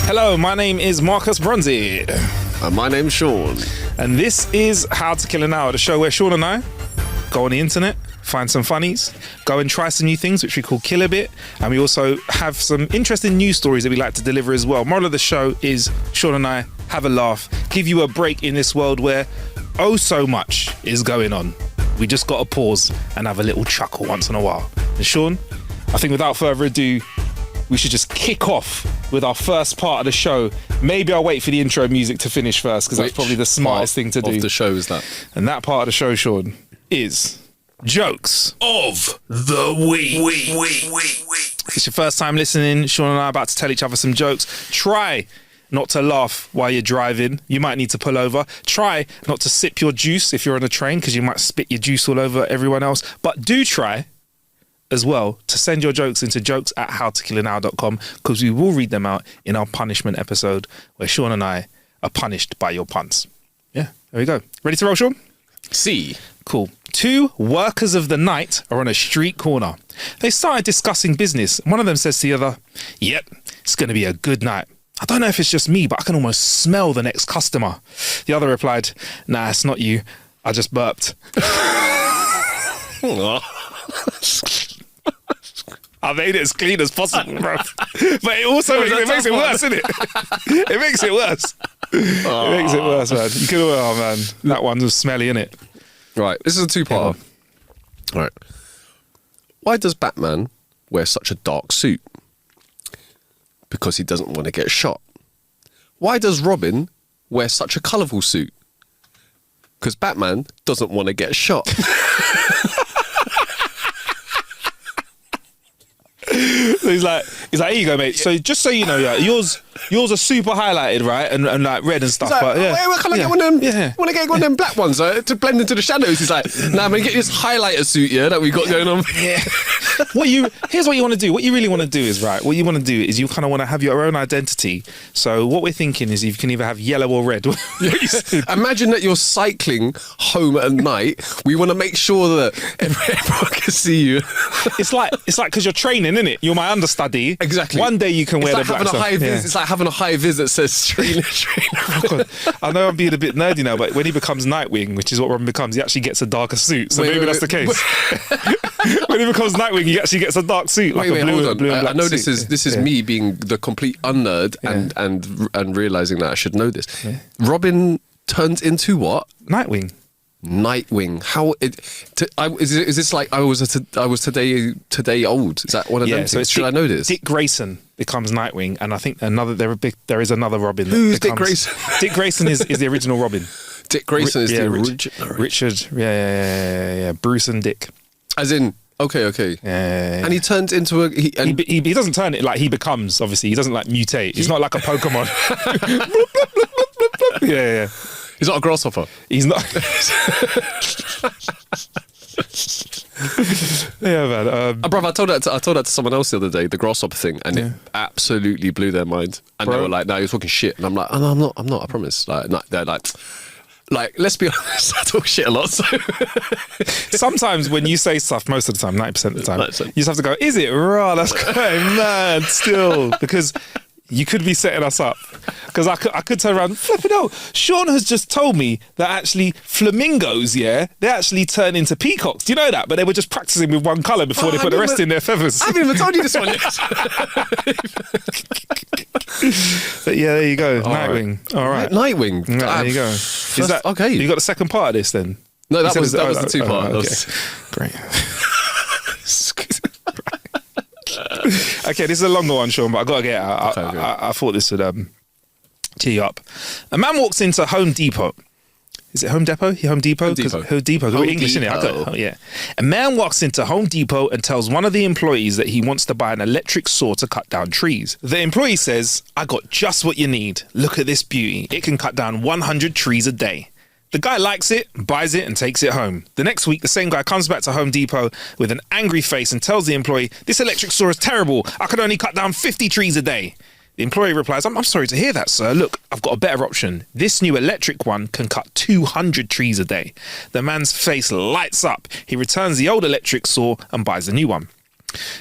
Hello, my name is Marcus Bronzy. And my name's Sean. And this is How to Kill an Hour, the show where Sean and I go on the internet, find some funnies, go and try some new things, which we call Kill a Bit. And we also have some interesting news stories that we like to deliver as well. Moral of the show is Sean and I have a laugh, give you a break in this world where oh so much is going on. We just got to pause and have a little chuckle once in a while. And Sean, I think without further ado, we should just kick off with our first part of the show. Maybe I'll wait for the intro music to finish first, because that's probably the smartest thing to do. Of the show is that? And that part of the show, Sean, is Jokes of the Week. If it's your first time listening, Sean and I are about to tell each other some jokes. Try not to laugh while you're driving. You might need to pull over. Try not to sip your juice if you're on a train, because you might spit your juice all over everyone else. But do try as well to send your jokes into jokes@howtokillanour.com, because we will read them out in our punishment episode where Sean and I are punished by your puns. Yeah, there we go. Ready to roll, Sean? See. Cool. Two workers of the night are on a street corner. They started discussing business. One of them says to the other, "Yep, it's going to be a good night. I don't know if it's just me, but I can almost smell the next customer." The other replied, "Nah, it's not you. I just burped." I made it as clean as possible, bro. But it also makes it worse, doesn't it? It makes it worse. It makes it worse, man. You could, oh man, that one was smelly, innit? Right, this is a two-parter. Right. Why does Batman wear such a dark suit? Because he doesn't want to get shot. Why does Robin wear such a colourful suit? Because Batman doesn't want to get shot. So he's like, here you go, mate. So just so you know, yeah, yours are super highlighted, right, and like red and stuff. Like, but yeah, where can I get one of them? Yeah. Want to get one of them black ones to blend into the shadows? He's like, nah, I'm gonna get this highlighter suit, yeah, that we got going on. Yeah. Here's what you want to do. What you really want to do is, right, what you want to do is you kind of want to have your own identity. So what we're thinking is you can either have yellow or red. Imagine that you're cycling home at night. We want to make sure that everyone can see you. It's like because you're training, isn't it? You're my understudy. Exactly. One day you can wear the black stuff. It's like having a high vis that says trainer. Oh, I know I'm being a bit nerdy now, but when he becomes Nightwing, which is what Robin becomes, he actually gets a darker suit. So maybe that's the case. When he becomes Nightwing, he actually gets a dark suit. Hold on. I know this is me being the complete unnerd and realising that I should know this. Yeah. Robin turns into what? Nightwing. How is this like I was today old? Is that one of them? So should I know this? Dick Grayson becomes Nightwing, and I think there is another Robin. Who's Dick Grayson? Dick Grayson is the original Robin. Dick Grayson is the original. Richard. Yeah. Bruce and Dick. As in. Okay. Yeah. And he turns into he doesn't turn it, like he becomes, obviously. He doesn't like mutate. He's not like a Pokemon. Yeah. He's not a grasshopper. He's not. Yeah, man. Bruv, I told that to someone else the other day, the grasshopper thing, and it absolutely blew their mind. And they were like, "No, you're talking shit." And I'm like, "Oh, no, I'm not. I promise." They're like, let's be honest, I talk shit a lot. So sometimes when you say stuff, most of the time, 90% of the time, you just have to go, "Is it raw? That's quite mad still," because you could be setting us up. Because I could turn around, flipping out. Sean has just told me that actually flamingos, they actually turn into peacocks. Do you know that? But they were just practicing with one colour before they put the rest in their feathers. I haven't even told you this one yet. But yeah, there you go. Nightwing. All right. Nightwing. There you go. Is that okay? You got the second part of this then? No, that was the two part. Okay. Great. Okay, this is a longer one, Sean, but I got to get it out. I thought this would cheer you up. A man walks into Home Depot. Is it Home Depot? Home Depot? Home Depot. We're English, innit? I got it. Yeah. A man walks into Home Depot and tells one of the employees that he wants to buy an electric saw to cut down trees. The employee says, "I got just what you need. Look at this beauty. It can cut down 100 trees a day." The guy likes it, buys it, and takes it home. The next week, the same guy comes back to Home Depot with an angry face and tells the employee, "This electric saw is terrible. I can only cut down 50 trees a day." The employee replies, I'm sorry to hear that, sir. Look, I've got a better option. This new electric one can cut 200 trees a day. The man's face lights up. He returns the old electric saw and buys the new one.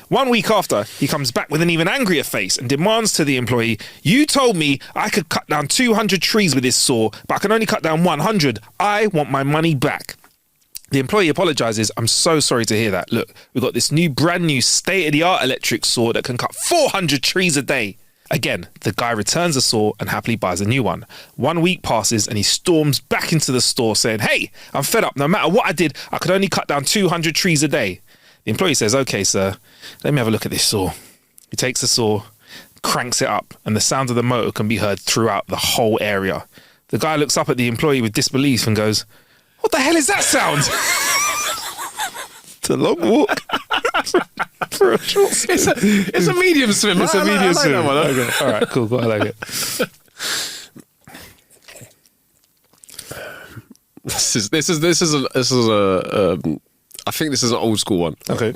1 week after, he comes back with an even angrier face and demands to the employee, "You told me I could cut down 200 trees with this saw, but I can only cut down 100. I want my money back." The employee apologises. "I'm so sorry to hear that. Look, we've got this brand new state-of-the-art electric saw that can cut 400 trees a day." Again, the guy returns the saw and happily buys a new one. 1 week passes and he storms back into the store saying, "Hey, I'm fed up. No matter what I did, I could only cut down 200 trees a day." The employee says, "Okay, sir, let me have a look at this saw." He takes the saw, cranks it up, and the sound of the motor can be heard throughout the whole area. The guy looks up at the employee with disbelief and goes, "What the hell is that sound?" It's a long walk for a short swim. It's a medium swim. It's a medium swim. That one. Okay. All right, cool. I like it. I think this is an old school one. Okay.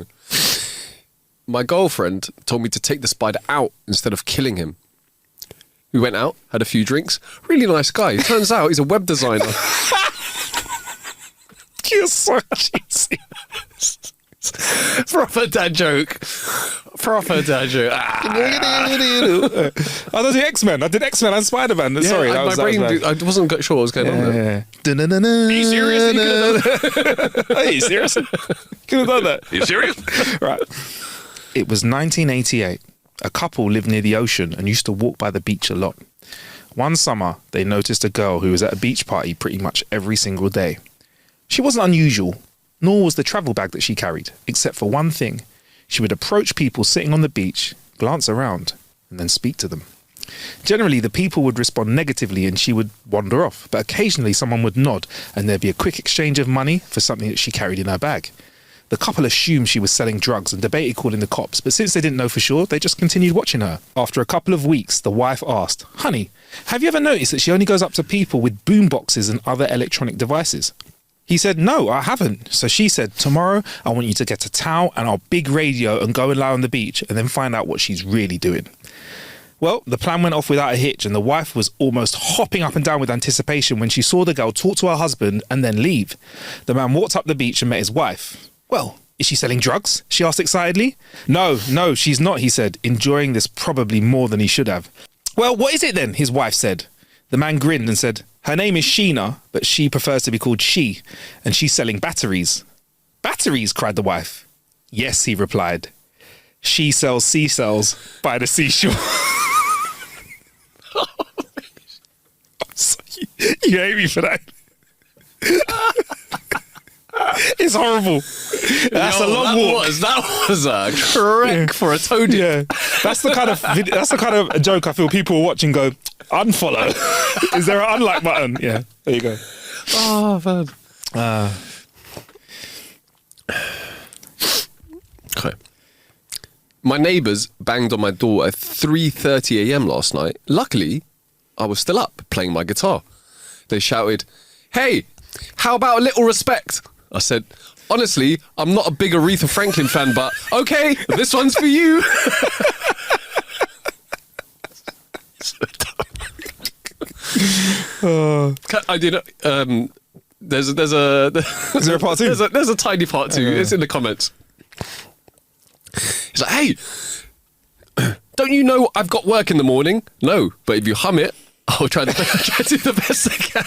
My girlfriend told me to take the spider out instead of killing him. We went out, had a few drinks. Really nice guy. Turns out he's a web designer. You're so cheesy. Proper dad joke. Proper dad joke. I did X-Men. I did X-Men and Spider-Man. Yeah, Sorry, I wasn't sure what was going on there. Are you serious? Are you serious? Could have done that. Are you serious? Right. It was 1988. A couple lived near the ocean and used to walk by the beach a lot. One summer, they noticed a girl who was at a beach party pretty much every single day. She wasn't unusual, nor was the travel bag that she carried, except for one thing. She would approach people sitting on the beach, glance around, and then speak to them. Generally, the people would respond negatively and she would wander off, but occasionally someone would nod and there'd be a quick exchange of money for something that she carried in her bag. The couple assumed she was selling drugs and debated calling the cops, but since they didn't know for sure, they just continued watching her. After a couple of weeks, the wife asked, "Honey, have you ever noticed that she only goes up to people with boom boxes and other electronic devices?" He said, "No, I haven't." So she said, "Tomorrow, I want you to get a towel and our big radio and go and lie on the beach and then find out what she's really doing." Well, the plan went off without a hitch and the wife was almost hopping up and down with anticipation when she saw the girl talk to her husband and then leave. The man walked up the beach and met his wife. "Well, is she selling drugs?" she asked excitedly. No, she's not," he said, enjoying this probably more than he should have. "Well, what is it then?" his wife said. The man grinned and said, "Her name is Sheena, but she prefers to be called She, and she's selling batteries." "Batteries?" cried the wife. "Yes," he replied. "She sells sea cells by the seashore." You hate me for that. It's horrible. That's a long walk. That was a trek for a toady. Yeah, that's the kind of joke I feel people watching go, "Unfollow." Is there an unlike button? Yeah, there you go. Oh man. Okay. My neighbours banged on my door at 3:30 a.m. last night. Luckily, I was still up playing my guitar. They shouted, "Hey, how about a little respect?" I said, "Honestly, I'm not a big Aretha Franklin fan, but okay, this one's for you." I did. There's a Is there a part two? There's a tiny part two. It's in the comments. He's like, "Hey, don't you know I've got work in the morning?" "No, but if you hum it, I'll try to do the best I can."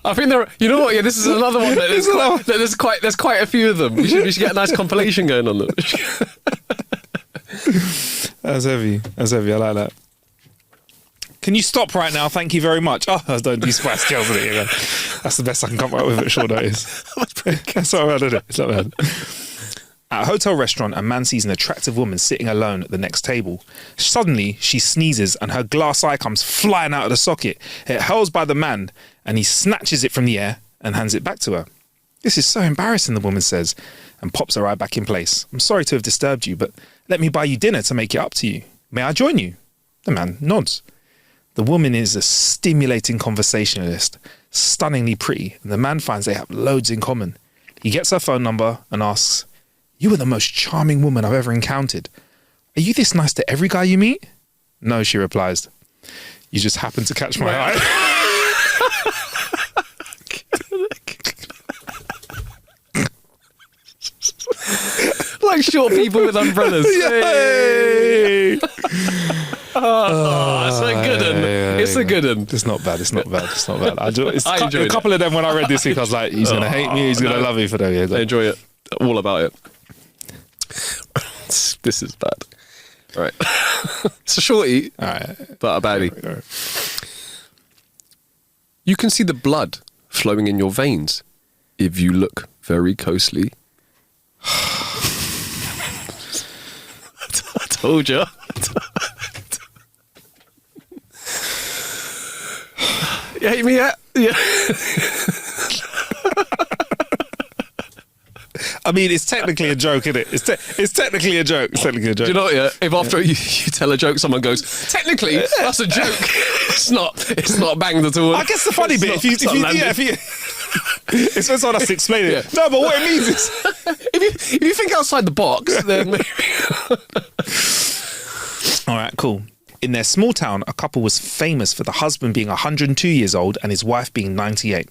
I think you know what? Yeah, this is another one that there's quite a few of them. We should get a nice compilation going on them. That's heavy. I like that. Can you stop right now? Thank you very much. Oh, don't do Spice Girls with it again. That's the best I can come up with at short notice. That's not bad, is it? It's not bad. At a hotel restaurant, a man sees an attractive woman sitting alone at the next table. Suddenly, she sneezes and her glass eye comes flying out of the socket. It hurls by the man and he snatches it from the air and hands it back to her. "This is so embarrassing," the woman says, and pops her eye back in place. "I'm sorry to have disturbed you, but let me buy you dinner to make it up to you. May I join you?" The man nods. The woman is a stimulating conversationalist, stunningly pretty, and the man finds they have loads in common. He gets her phone number and asks, "You are the most charming woman I've ever encountered. Are you this nice to every guy you meet?" "No," she replies. "You just happen to catch my eye." like short people with umbrellas. Yay! It's a good one. It's a good one. It's not bad. It's not bad. It's not bad. I enjoyed a couple of them when I read this week. I was like, he's gonna hate me. He's gonna love me for them. Yeah, I enjoy it. All about it. This is bad. All right. It's a shorty, all right, but a baddie. All right. You can see the blood flowing in your veins if you look very closely. I told you. You hate me yet? Yeah. I mean, it's technically a joke, isn't it? It's technically a joke. It's technically a joke. Do you know what? Yeah. If after you tell a joke, someone goes, technically, that's a joke. It's not banged at all. I guess the funny bit, if you it's when someone has to explain it. Yeah. No, but what it means is, if you think outside the box, then maybe. All right, cool. In their small town, a couple was famous for the husband being 102 years old and his wife being 98.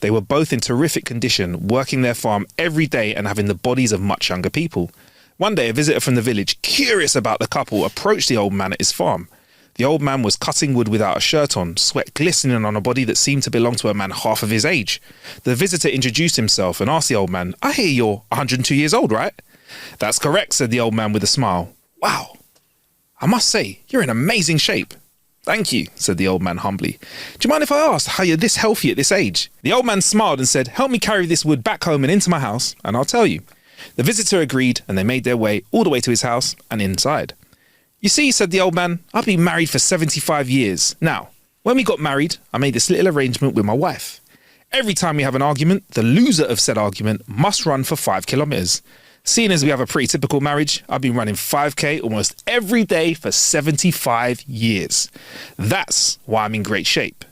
They were both in terrific condition, working their farm every day and having the bodies of much younger people. One day, a visitor from the village, curious about the couple, approached the old man at his farm. The old man was cutting wood without a shirt on, sweat glistening on a body that seemed to belong to a man half of his age. The visitor introduced himself and asked the old man, "I hear you're 102 years old, right?" "That's correct," said the old man with a smile. "Wow, I must say, you're in amazing shape." "Thank you," said the old man humbly. "Do you mind if I ask how you're this healthy at this age?" The old man smiled and said, "Help me carry this wood back home and into my house, and I'll tell you." The visitor agreed, and they made their way all the way to his house and inside. "You see," said the old man, "I've been married for 75 years. Now, when we got married, I made this little arrangement with my wife. Every time we have an argument, the loser of said argument must run for 5 kilometers. Seeing as we have a pretty typical marriage, I've been running 5K almost every day for 75 years. That's why I'm in great shape."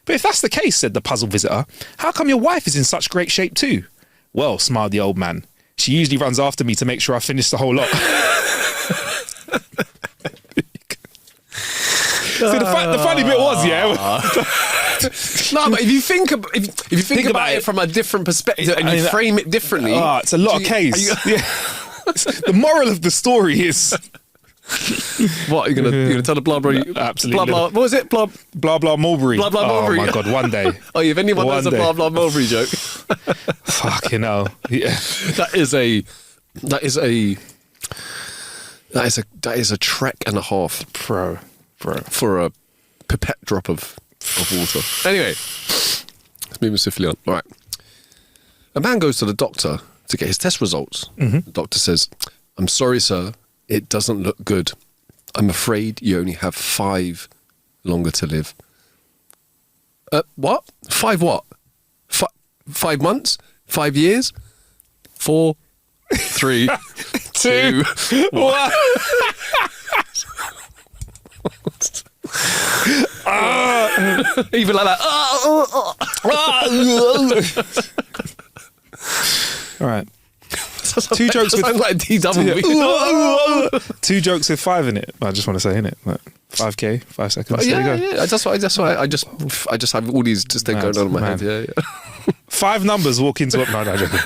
"But if that's the case," said the puzzled visitor, "how come your wife is in such great shape too?" "Well," smiled the old man, "she usually runs after me to make sure I finish the whole lot." So the funny bit was, No, but if you think about it from a different perspective and you frame it differently, it's a lot of case. The moral of the story is, what you're gonna tell the blah blah? Absolutely. Blah blah. What was it? Blah blah Mulberry. Blah blah Mulberry. Oh my god, one day. Oh, if anyone knows a blah blah Mulberry joke, fucking hell. Yeah. That is a trek and a half, bro, for a pipette drop of water. Anyway, let's move swiftly on. All right. A man goes to the doctor to get his test results. Mm-hmm. The doctor says, "I'm sorry, sir. It doesn't look good. I'm afraid you only have 5 longer to live." What? 5 what? 5 months? 5 years? 4, 3, 2, 1. Even like that. All right. 2 jokes with like DW. 2 jokes with 5 in it. I just want to say in it. Like 5K, 5 seconds. There you go. Yeah. That's why I just have all these just going on in my head. Yeah. 5 numbers walk into it. No, joking.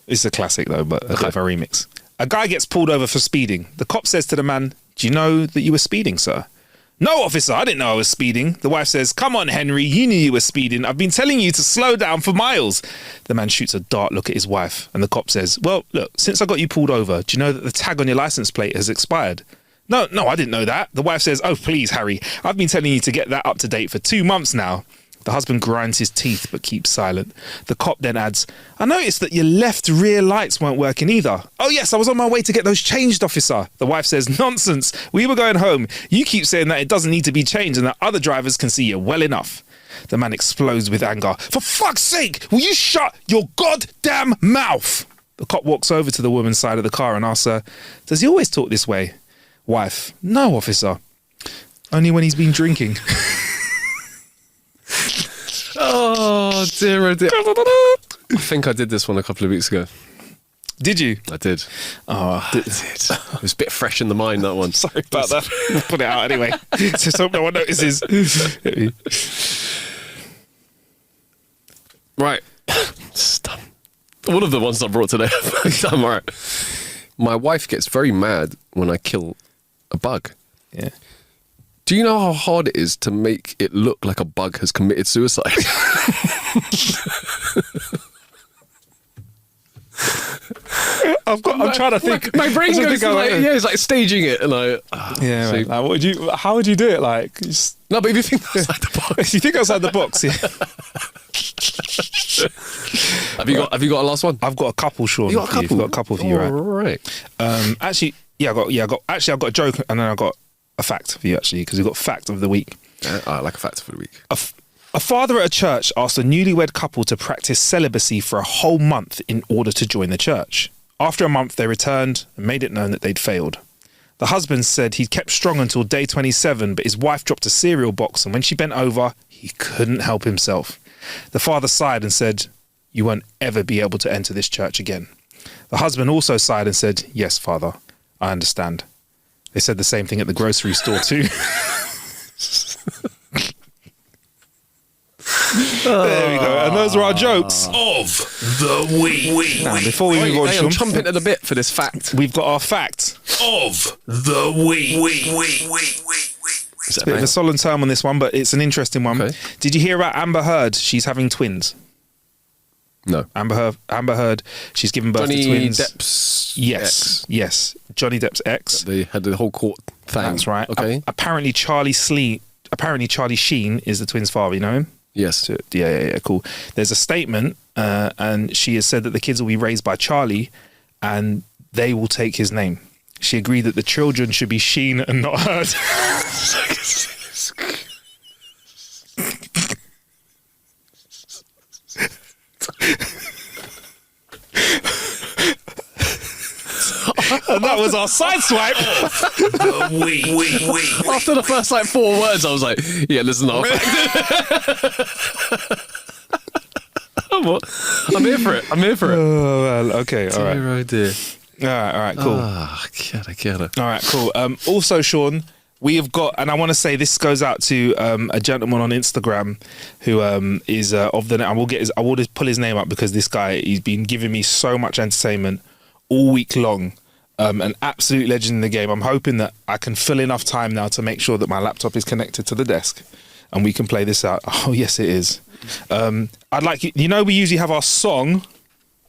It's a classic though, but a bit of a remix. A guy gets pulled over for speeding. The cop says to the man, "Do you know that you were speeding, sir?" "No, officer, I didn't know I was speeding." The wife says, "Come on, Henry, you knew you were speeding. I've been telling you to slow down for miles." The man shoots a dark look at his wife, and the cop says, "Well, look, since I got you pulled over, do you know that the tag on your license plate has expired?" No, I didn't know that." The wife says, "Oh, please, Harry, I've been telling you to get that up to date for 2 months now." The husband grinds his teeth but keeps silent. The cop then adds, "I noticed that your left rear lights weren't working either." "Oh yes, I was on my way to get those changed, officer." The wife says, "Nonsense. We were going home. You keep saying that it doesn't need to be changed and that other drivers can see you well enough." The man explodes with anger. "For fuck's sake, will you shut your goddamn mouth?" The cop walks over to the woman's side of the car and asks her, "Does he always talk this way?" Wife, "No, officer. Only when he's been drinking." Oh dear, oh dear. I think I did this one a couple of weeks ago. Did you? I did. Oh, I did. It was a bit fresh in the mind, that one. Sorry about that. We'll put it out anyway. Just hope no one notices. Right. It's done. One of the ones I brought today. I'm all right. My wife gets very mad when I kill a bug. Yeah. Do you know how hard it is to make it look like a bug has committed suicide? I'm trying to think. My brain goes like, it's like staging it, and how would you do it? Like, no, but if you think outside the box, you think outside the box, yeah. Have you got a last one? I've got a couple, Sean. You got a couple? You've got a couple for you, right? Right. Actually, I got a joke, and then I got a fact for you, actually, because we've got fact of the week. I like a fact for the week. A father at a church asked a newlywed couple to practice celibacy for a whole month in order to join the church. After a month, they returned and made it known that they'd failed. The husband said he'd kept strong until day 27, but his wife dropped a cereal box, and when she bent over, he couldn't help himself. The father sighed and said, "You won't ever be able to enter this church again." The husband also sighed and said, "Yes, Father, I understand." They said the same thing at the grocery store too. There we go. And those are our jokes of the week. Now, before we move on, I'm chomping at the bit for this fact. We've got our fact of the week. It's a bit of a solemn term on this one, but it's an interesting one. Okay. Did you hear about Amber Heard? She's having twins. No. Amber Heard, she's given birth to twins. Johnny Depp's Yes. Johnny Depp's ex. They had the whole court thing. That's right. Okay. Apparently Charlie Sheen is the twins' father, you know him? Yes. Yeah, cool. There's a statement, and she has said that the kids will be raised by Charlie, and they will take his name. She agreed that the children should be Sheen and not Heard. And that was our side swipe. After the first 4 words, I was like, yeah, listen up. I'm here for it. Oh, well, okay, all right. Dear, oh dear. All right, cool. I get it. All right, cool. Also, Sean, we have got, and I want to say this goes out to a gentleman on Instagram who is of the. I will just pull his name up because this guy, he's been giving me so much entertainment all week long. An absolute legend in the game. I'm hoping that I can fill enough time now to make sure that my laptop is connected to the desk and we can play this out. Oh, yes, it is. I'd like you know, we usually have our song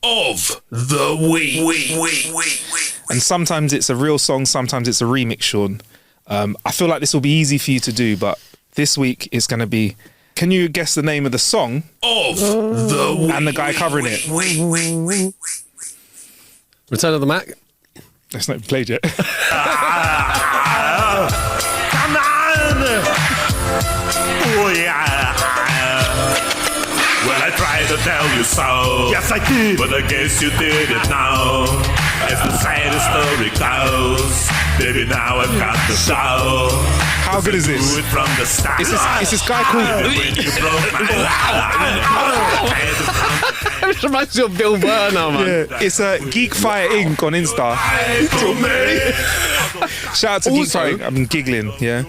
of the week. And sometimes it's a real song, sometimes it's a remix, Sean. I feel like this will be easy for you to do, but this week it's going to be, can you guess the name of the song of the week and the guy covering it? Return of the Mac? It's not played yet. Come on! Oh yeah! Well, I tried to tell you so. Yes, I did. But I guess you did it now. As the saddest story goes, baby, now I've got the show. How good is this? Do it from the start. It's this guy called... When you broke my heart. It reminds me of Bill Burr now, man. Yeah, it's Geek Fire Inc. on Insta. Shout out to Geek Fire Inc. I'm giggling, yeah.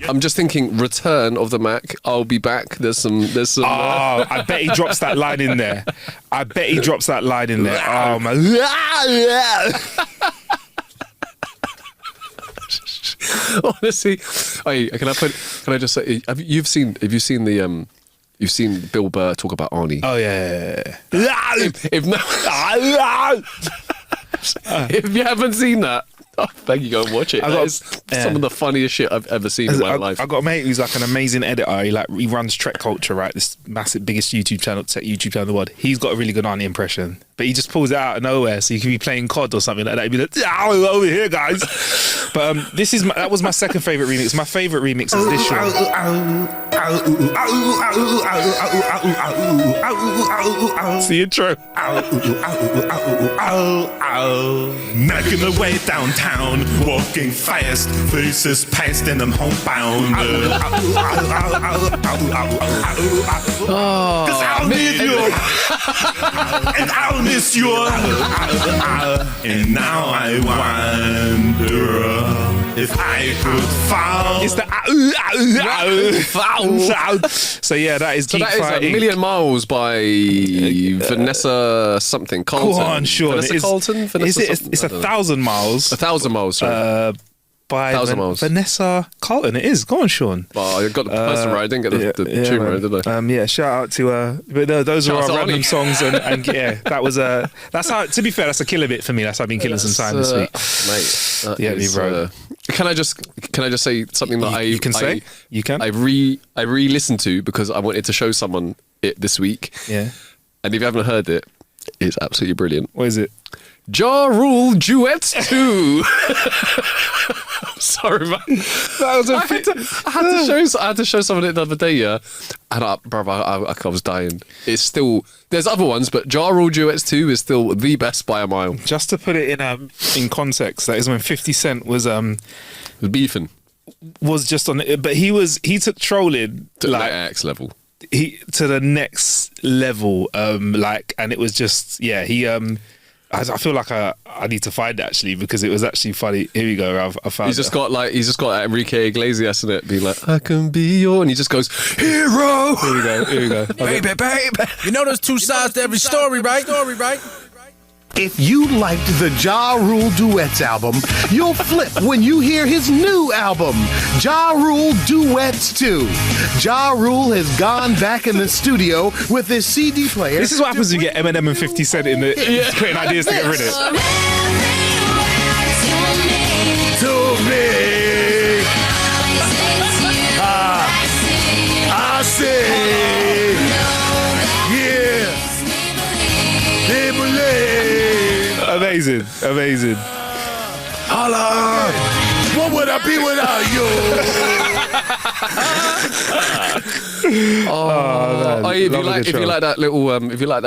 I'm just thinking, Return of the Mac, I'll be back. There's some. Oh, I bet he drops that line in there. Oh, man. Honestly, can I just say, have you seen Bill Burr talk about Arnie? Oh yeah. If you haven't seen that, thank you, go and watch it. Some of the funniest shit I've ever seen in my life. I've got a mate who's like an amazing editor. He runs Trek Culture, right? This massive, biggest tech YouTube channel in the world. He's got a really good Arnie impression, but he just pulls it out of nowhere. So you could be playing COD or something like that. He'd be like, "Oh, over here, guys." But that was my second favorite remix. My favorite remix is this one. It's the intro. Making my way downtown, walking fast, faces past and I'm homebound. Cause I'll miss you, and I'll miss you, and now I wonder. if I could found. It's the sound. So yeah, that is So Geek that is Fighting. A Million Miles by Vanessa something. Carlton. Go on, Sean. Vanessa Carlton? Vanessa It's 1,000 miles. 1,000 miles, sorry. By 1,000 miles. Vanessa Carlton. It is. Go on, Sean. Well, I got the person right. I didn't get the tune right, did I? Yeah, shout out to but those are Shout out our to random Ollie. songs and yeah, that was that's how, to be fair, that's a killer bit for me. That's how I've been killing some time this week. Mate, that Yeah, is, bro. Can I just say something that You can say? You can? I re-listened to because I wanted to show someone it this week. Yeah. And if you haven't heard it, it's absolutely brilliant. What is it? Ja Rule Duets 2. Sorry, man. That was I had to show someone it the other day, yeah. And I was dying. It's still, there's other ones, but Ja Rule Duets 2 is still the best by a mile. Just to put it in context, that is when 50 Cent was Beefing. was just on it, but he took trolling To like X level. to the next level, and it was just I feel like I need to find it actually because it was actually funny. Here we go. I found He's just got Enrique Iglesias in it, being like, "I can be your," and he just goes, "Hero." Here we go. Baby, baby. You know there's two sides to every story, right? If you liked the Ja Rule Duets album, you'll flip when you hear his new album, Ja Rule Duets 2. Ja Rule has gone back in the studio with his CD player. This is what happens when you get Eminem and 50 Cent in the putting ideas together in it. To me, I say, yeah, they believe. Amazing. Holla! What would I be without you? If you like that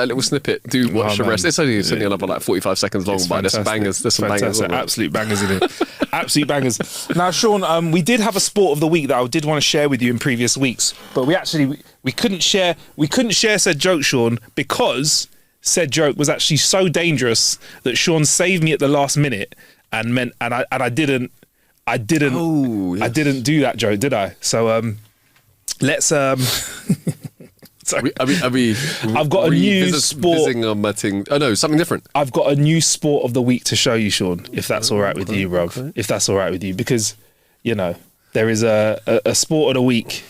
little snippet, do watch the rest. It's only another like 45 seconds long, but there's some bangers. There's some bangers. Absolute bangers in it. Absolute bangers. Now, Sean, we did have a sport of the week that I did want to share with you in previous weeks, but we couldn't share said joke, Sean, because said joke was actually so dangerous that Sean saved me at the last minute I didn't do that joke, did I? So let's sorry. I've got a new sport. Something different. I've got a new sport of the week to show you, Sean, if that's all right with you, bro. Okay. If that's all right with you, because there is a sport of the week.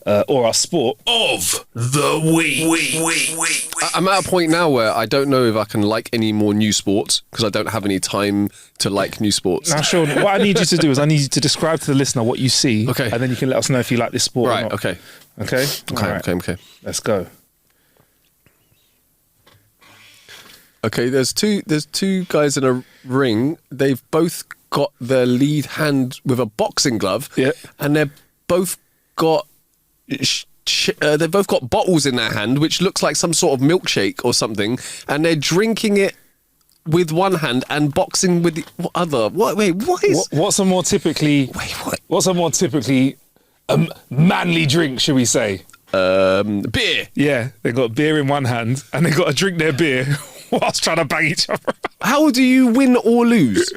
Or our sport of the week. I'm at a point now where I don't know if I can like any more new sports because I don't have any time to like new sports. Now, Sean, what I need you to do is I need you to describe to the listener what you see, okay, and then you can let us know if you like this sport or not. Okay. Okay. Okay. Let's go. Okay. There's two guys in a ring. They've both got their lead hand with a boxing glove. Yeah. And they've both got bottles in their hand, which looks like some sort of milkshake or something, and they're drinking it with one hand and boxing with the other. What's a more typically manly drink, should we say? Beer. Yeah, they got beer in one hand and they got to drink their beer whilst trying to bang each other. How do you win or lose?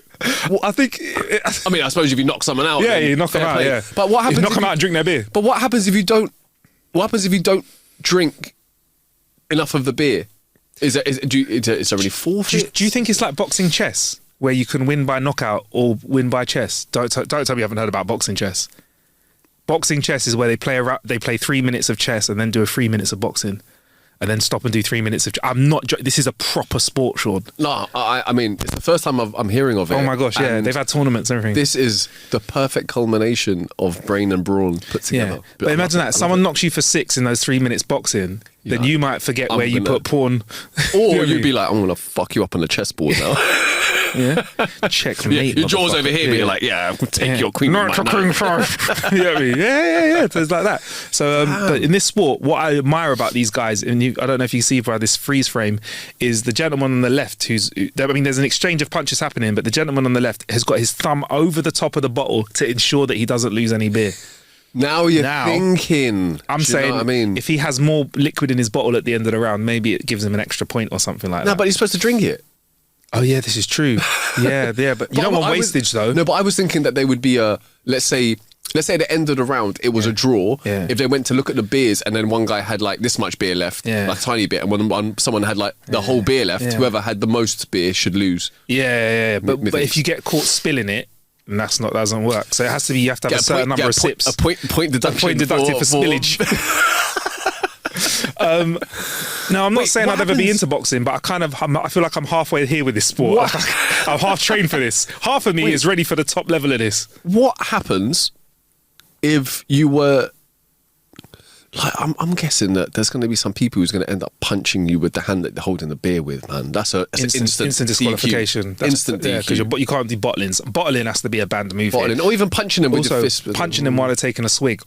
Well, I suppose if you knock someone out, you knock them out. Yeah, but what happens? You knock them out and drink their beer. But what happens if you don't? What happens if you don't drink enough of the beer? Is there any forfeit? Do you think it's like boxing chess, where you can win by knockout or win by chess? Don't tell me you haven't heard about boxing chess. Boxing chess is where they play 3 minutes of chess and then do 3 minutes of boxing. And then stop and do 3 minutes of. This is a proper sport, Sean. No, I mean it's the first time I'm hearing of it. Oh my gosh, yeah, they've had tournaments and everything. This is the perfect culmination of brain and brawn put together. Yeah. But imagine that someone knocks you for 6 in those 3 minutes boxing, then you might forget where you put pawn, or you'd be like, I'm gonna fuck you up on the chessboard now. Yeah, checkmate. Your jaw's over here, but you're like, take your queen. Not queen 5. You know what I mean? Yeah. So it's like that. So, but in this sport, what I admire about these guys, and I don't know if you see by this freeze frame, is the gentleman on the left there's an exchange of punches happening, but the gentleman on the left has got his thumb over the top of the bottle to ensure that he doesn't lose any beer. Now you're thinking. I'm saying, if he has more liquid in his bottle at the end of the round, maybe it gives him an extra point or something like that. No, but he's supposed to drink it. Oh yeah, this is true. Yeah, but you don't want wastage though. No, but I was thinking that they would be let's say at the end of the round it was a draw. Yeah. If they went to look at the beers and then one guy had like this much beer left, Yeah. like a tiny bit, and someone had like the whole beer left, whoever had the most beer should lose. Yeah. But if you get caught spilling it, and doesn't work. So it has to be, you have to have a certain number of sips. A point deduction for spillage. No, I'm not saying I'd ever be into boxing, but I feel like I'm halfway here with this sport. I'm half trained for this. Half of me is ready for the top level of this. What happens if you were like? I'm guessing that there's going to be some people who's going to end up punching you with the hand that they're holding the beer with. Man, that's an instant disqualification. Instant DQ. Because you can't do bottling. Bottling has to be a banned move. Bottling, or even punching them with your fist. Punching them while they're taking a swig.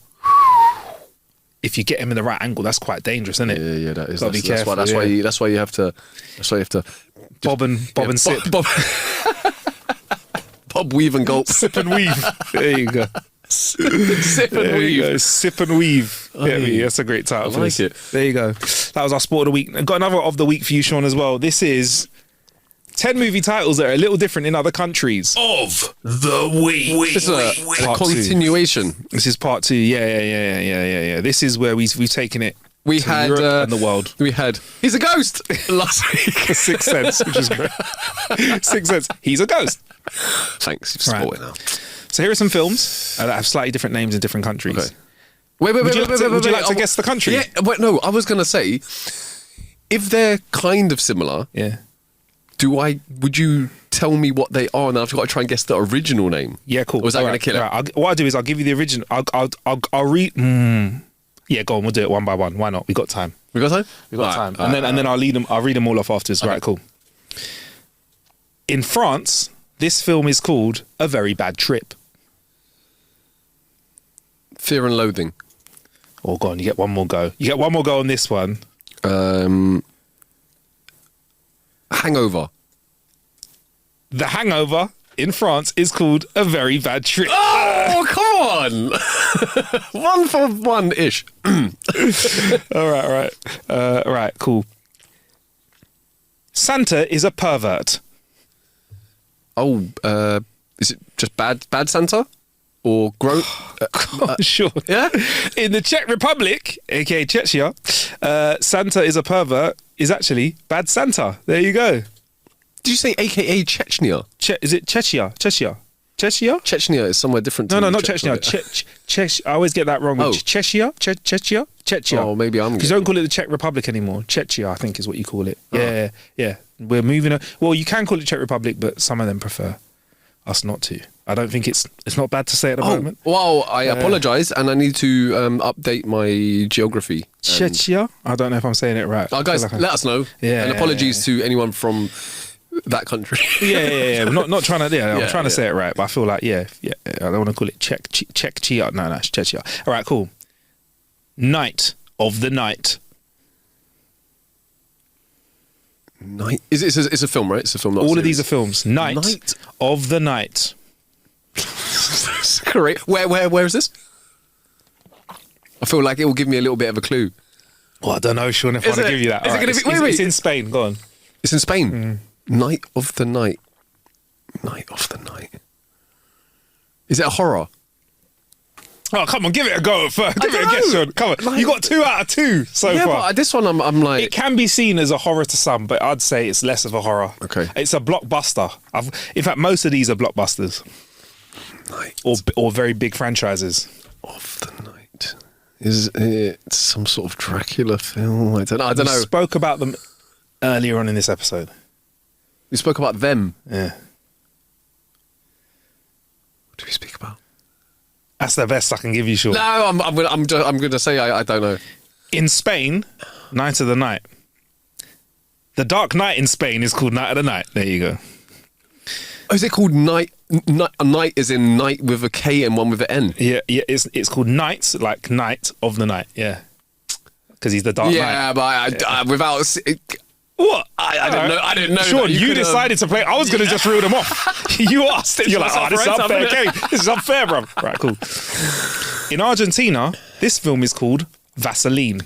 If you get him in the right angle, that's quite dangerous, isn't it? Yeah, that is. Be careful, that's why you have to. Bob and sip. Bob, weave and gulp. Sip and weave. There you go. Sip and weave. Sip and weave. That's a great title. I like it. There you go. That was our sport of the week. I've got another of the week for you, Sean, as well. This is 10 movie titles that are a little different in other countries. Of the week. This is a continuation. This is part 2. Yeah. This is where we've taken it. We had Europe and the world. We had he's a ghost last week. Sixth Sense, which is great. Sixth Sense. He's a ghost. Thanks. You've spoiled it now. So here are some films that have slightly different names in different countries. Okay. Wait. Would you like to guess the country? Yeah. But no, I was gonna say if they're kind of similar. Yeah. Would you tell me what they are now? I've got to try and guess the original name. Yeah, cool. Or was that going to kill it? Right. What I'll do is I'll give you the original. I'll read. Yeah, go on. We'll do it one by one. Why not? We got time. We got time. And then I'll read them all off afterwards. Okay. Right, cool. In France, this film is called A Very Bad Trip. Fear and Loathing. Oh, go on. You get one more go. You get one more go on this one. Hangover. The Hangover in France is called A Very Bad Trip. Oh, come on. 1 for 1-ish. All right, cool. Santa is a pervert. Oh, is it just bad Santa? Or grown? Sure. Yeah? In the Czech Republic, aka Czechia, Santa is a pervert is actually Bad Santa. There you go. Did you say AKA Chechnya? Is it Czechia? Czechia? Chechnya is somewhere different. No, not Chechnya. I always get that wrong. Czechia? Czechia. Oh, maybe I'm. Because you don't call it the Czech Republic anymore. Czechia, I think, is what you call it. Yeah. We're moving. Well, you can call it Czech Republic, but some of them prefer us not to. I don't think it's not bad to say at the moment. Well, I apologise, and I need to update my geography. Czechia? I don't know if I'm saying it right. Guys, let us know. Yeah. And apologies to anyone from that country. Yeah. Not trying to. I'm trying to say it right, but I feel like I don't want to call it Czechia. No, it's Czechia. All right, cool. Night of the Night. Night. It's a film, right? It's a film. Not all a of these are films. Night of the Night. Correct. Where is this? I feel like it will give me a little bit of a clue. Well, I don't know, Sean, if I want to give you that. Is it going to be? Wait. It's in Spain. Go on. It's in Spain. Night of the Night. Night of the Night. Is it a horror? Oh, come on, give it a go first. Give it a guess, Sean. Come on. You got 2 out of 2 so far. But this one I'm like... It can be seen as a horror to some, but I'd say it's less of a horror. Okay. It's a blockbuster. In fact, most of these are blockbusters. Night. Or very big franchises. Of the Night. Is it some sort of Dracula film? I don't know. We spoke about them earlier on in this episode. We spoke about them? Yeah. What did we speak about? That's the best I can give you, Sean. No, I'm going to say I don't know. In Spain, Night of the Night. The Dark Knight in Spain is called Night of the Night. There you go. Oh, is it called Night? Night is in night with a K and one with an N. Yeah. It's called Night, like Night of the Night. Yeah, because he's the Dark Knight. Yeah, but without. What? I didn't know. Sean, you decided to play. I was going to just reel them off. You asked it. You're like, this is unfair. Okay, this is unfair, bro. Right, cool. In Argentina, this film is called Vaseline.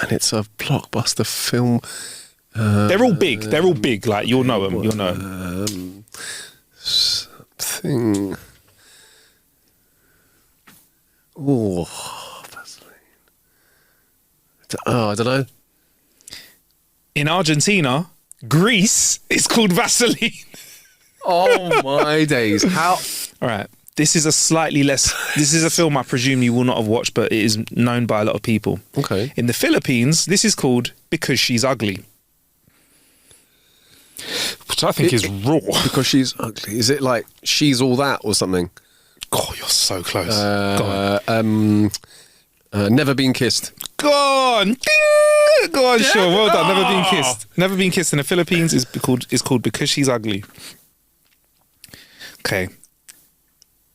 And it's a blockbuster film. They're all big. They're all big. Like, you'll know them. You'll know them. Something. Oh, Vaseline. Oh, I don't know. In Argentina, Greece is called Vaseline. Oh my days! How? All right. This is a slightly less. This is a film I presume you will not have watched, but it is known by a lot of people. Okay. In the Philippines, this is called Because She's Ugly, which I think is raw. Because she's ugly. Is it like She's All That or something? God, you're so close. Go on. Never Been Kissed. Go on. Ding! Go on, Sean. Well done. Never Been Kissed. Never Been Kissed in the Philippines is called Because She's Ugly. Okay.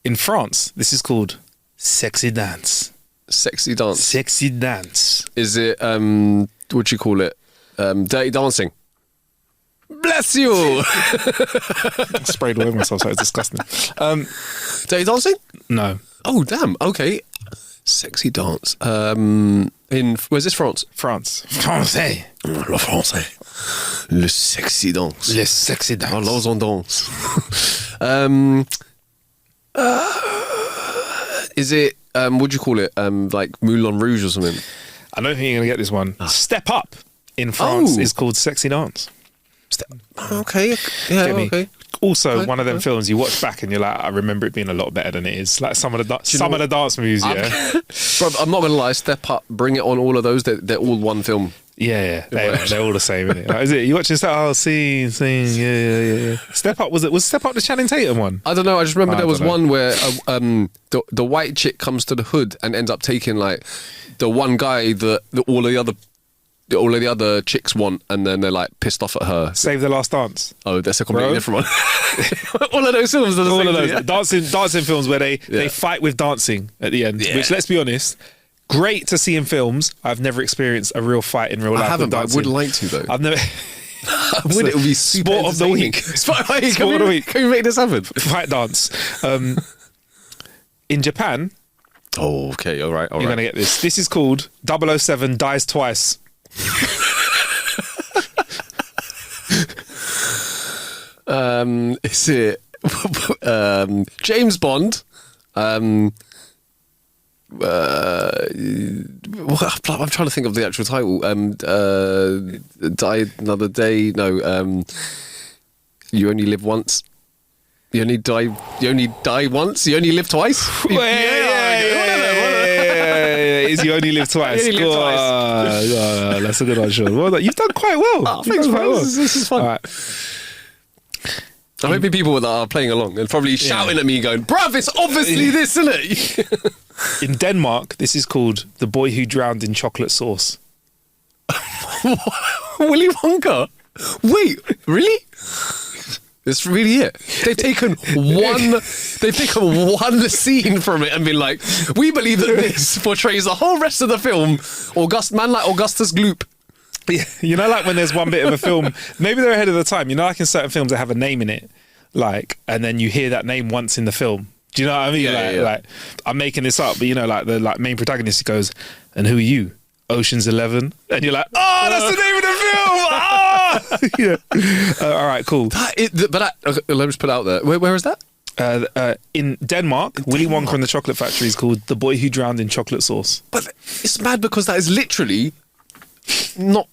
In France, this is called Sexy Dance. Sexy Dance. Sexy Dance. Is it, what do you call it? Dirty Dancing. Bless you! I sprayed all over myself, so it's disgusting. Dirty Dancing? No. Oh, damn. Okay. Sexy Dance. Where's this, France? France. Français. Le français. Le sexy dance. Le sexy dance. Alors on danse. Is it, what do you call it? Like Moulin Rouge or something? I don't think you're going to get this one. Step Up in France is called Sexy Dance. Okay. Yeah, Get me? okay. Also, Okay, one of them okay. films you watch back and you're like, I remember it being a lot better than it is. Like some of the dance movies, yeah. Bro, I'm not going to lie. Step Up, Bring It On, all of those, they're all one film. Yeah, they're all the same, isn't it? Like, is it? You watching Step Up? Oh, scene, yeah. Step Up, was Step Up the Channing Tatum one? I don't know. I just remember there was don't know. one where the white chick comes to the hood and ends up taking like the one guy that all of the other chicks want, and then they're like pissed off at her. Save the Last Dance. Oh, that's a completely different one. All of those films are the All same of those thing, yeah? dancing films where they fight with dancing at the end. Yeah. Which, let's be honest, great to see in films. I've never experienced a real fight in real life. I haven't, with but I dancing. would like to though. I've never. It would be super Sport of the entertaining. week. Sport of the week. Sport of the week. Can we make this happen? Fight dance. In Japan, Oh, okay. All right. you're going to get this. This is called 007 Dies Twice. Is it James Bond? I'm trying to think of the actual title. Die Another Day. No. You Only Live Once. You only die once. You only live twice. Is You Only Live Twice. You only live twice. Oh, that's a good one, Sean. Well done. You've done quite well. Oh, thanks, You've done bro. quite well. This is fun. All right. I'm hoping people that are playing along and probably shouting at me going, bruv, it's obviously this, isn't it? In Denmark, this is called The Boy Who Drowned in Chocolate Sauce. Willy Wonka? Wait, really? It's really it. They've taken one scene from it and been like, we believe that this portrays the whole rest of the film. Man like Augustus Gloop. Yeah, you know, like when there's one bit of a film, maybe they're ahead of the time. You know, like in certain films that have a name in it, like, and then you hear that name once in the film. Do you know what I mean? Yeah, Like, I'm making this up, but you know, like the main protagonist goes, "And who are you? Ocean's 11," and you're like, "Oh, that's the name of the film!" All right, cool. Okay, let me just put it out there. Where is that? In Denmark, Willy Wonka and the Chocolate Factory is called The Boy Who Drowned in Chocolate Sauce. But it's mad because that is literally not.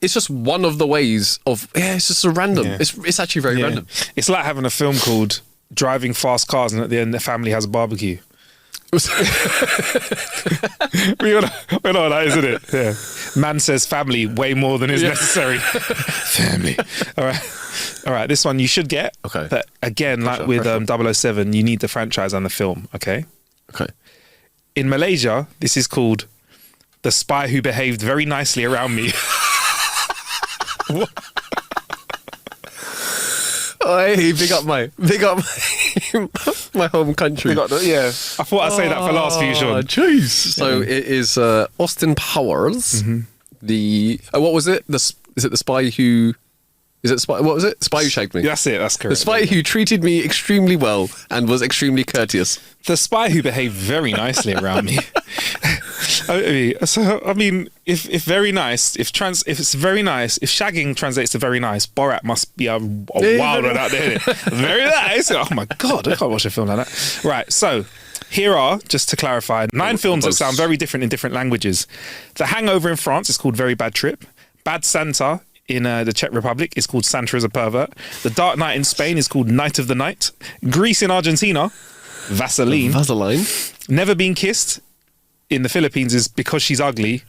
It's just one of the ways of. Yeah, it's just a random. Yeah. It's actually very random. It's like having a film called Driving Fast Cars, and at the end, the family has a barbecue. We all know that, isn't it? Yeah. Man says family way more than is necessary. Family. All right. This one you should get. Okay. But again, like with 007, you need the franchise and the film. Okay. Okay. In Malaysia, this is called The Spy Who Behaved Very Nicely Around Me. Hey, big up my home country. I thought I'd say that for last for you, Sean. Jeez. So it is Austin Powers. Mm-hmm. What was it? Is it the spy who? Is it spy? What was it? Spy Who Shagged Me. That's it. That's correct. The spy who treated me extremely well and was extremely courteous. The Spy Who Behaved Very Nicely Around Me. I mean, if very nice, if it's very nice, if shagging translates to very nice, Borat must be a wild one out there. Very nice. Oh my God, I can't watch a film like that. Right, so here are, just to clarify, 9 films that sound very different in different languages. The Hangover in France is called Very Bad Trip. Bad Santa in the Czech Republic is called Santa is a Pervert. The Dark Knight in Spain is called Night of the Night. Grease in Argentina, Vaseline. Never Been Kissed in the Philippines is Because She's Ugly,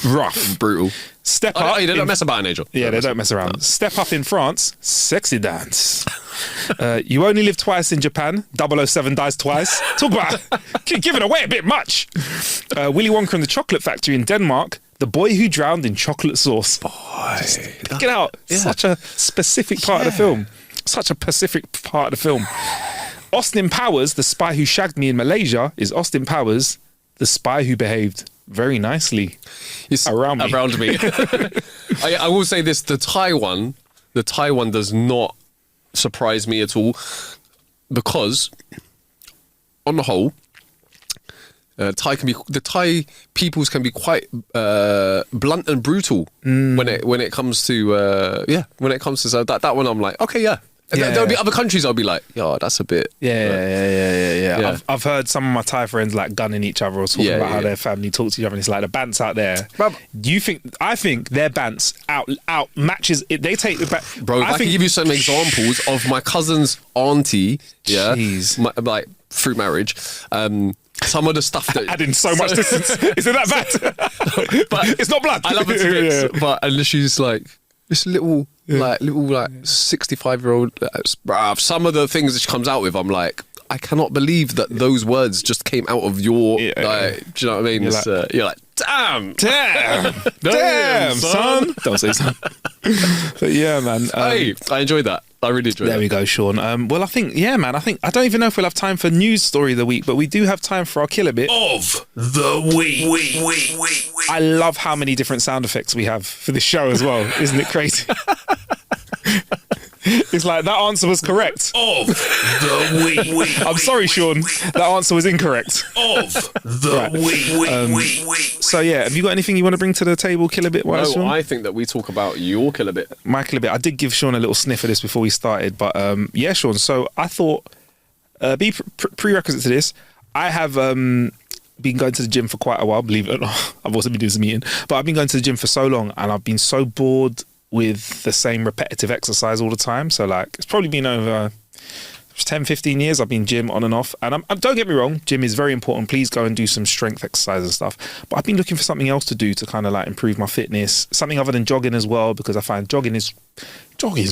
rough. Brutal. Step Up. They don't mess about in Angel. Yeah, they don't mess around. No. Step Up in France, Sexy Dance. You Only Live Twice in Japan, 007 Dies Twice. Talk about giving away a bit much. Willy Wonka and the Chocolate Factory in Denmark, The Boy Who Drowned in Chocolate Sauce. Get out. Yeah. Such a specific part of the film. Such a specific part of the film. Austin Powers, The Spy Who Shagged Me in Malaysia, is Austin Powers, The Spy Who Behaved very nicely around me. I will say this, the Thai one does not surprise me at all, because on the whole, the Thai peoples can be quite blunt and brutal when it comes to so that one I'm like, okay, yeah. There'll be other countries I'll be like, yo, that's a bit... Yeah. I've heard some of my Thai friends like gunning each other or talking about how their family talks to each other, and it's like the bants out there. I think their bants out matches... They take the... Bro, I can give you some examples of my cousin's auntie, like through marriage, some of the stuff that... Adding so much distance. Is it that bad? But it's not blood. I love it to bits, but and she's like, this little 65-year-old, some of the things that she comes out with, I'm like, I cannot believe that those words just came out of your, do you know what I mean? You're like, damn, son. Don't say son. But yeah, man. Hey, I enjoyed that. I really enjoyed that. There we go, Sean. Well, I think, I don't even know if we'll have time for news story of the week, but we do have time for our killer bit of the week. I love how many different sound effects we have for this show as well. Isn't it crazy? It's like, that answer was correct. Of the week. I'm sorry, Sean. That answer was incorrect. Of the week. So, yeah, have you got anything you want to bring to the table, killer bit? No, Sean? I think that we talk about your killer bit. My killer bit. I did give Sean a little sniff of this before we started, but yeah, Sean. So I thought, prerequisite to this, I have been going to the gym for quite a while, believe it or not. I've also been doing some eating, but I've been going to the gym for so long, and I've been so bored with the same repetitive exercise all the time. So like, it's probably been over 10, 15 years I've been gym on and off. And don't get me wrong, gym is very important. Please go and do some strength exercise and stuff. But I've been looking for something else to do to kind of like improve my fitness. Something other than jogging as well, because I find jogging is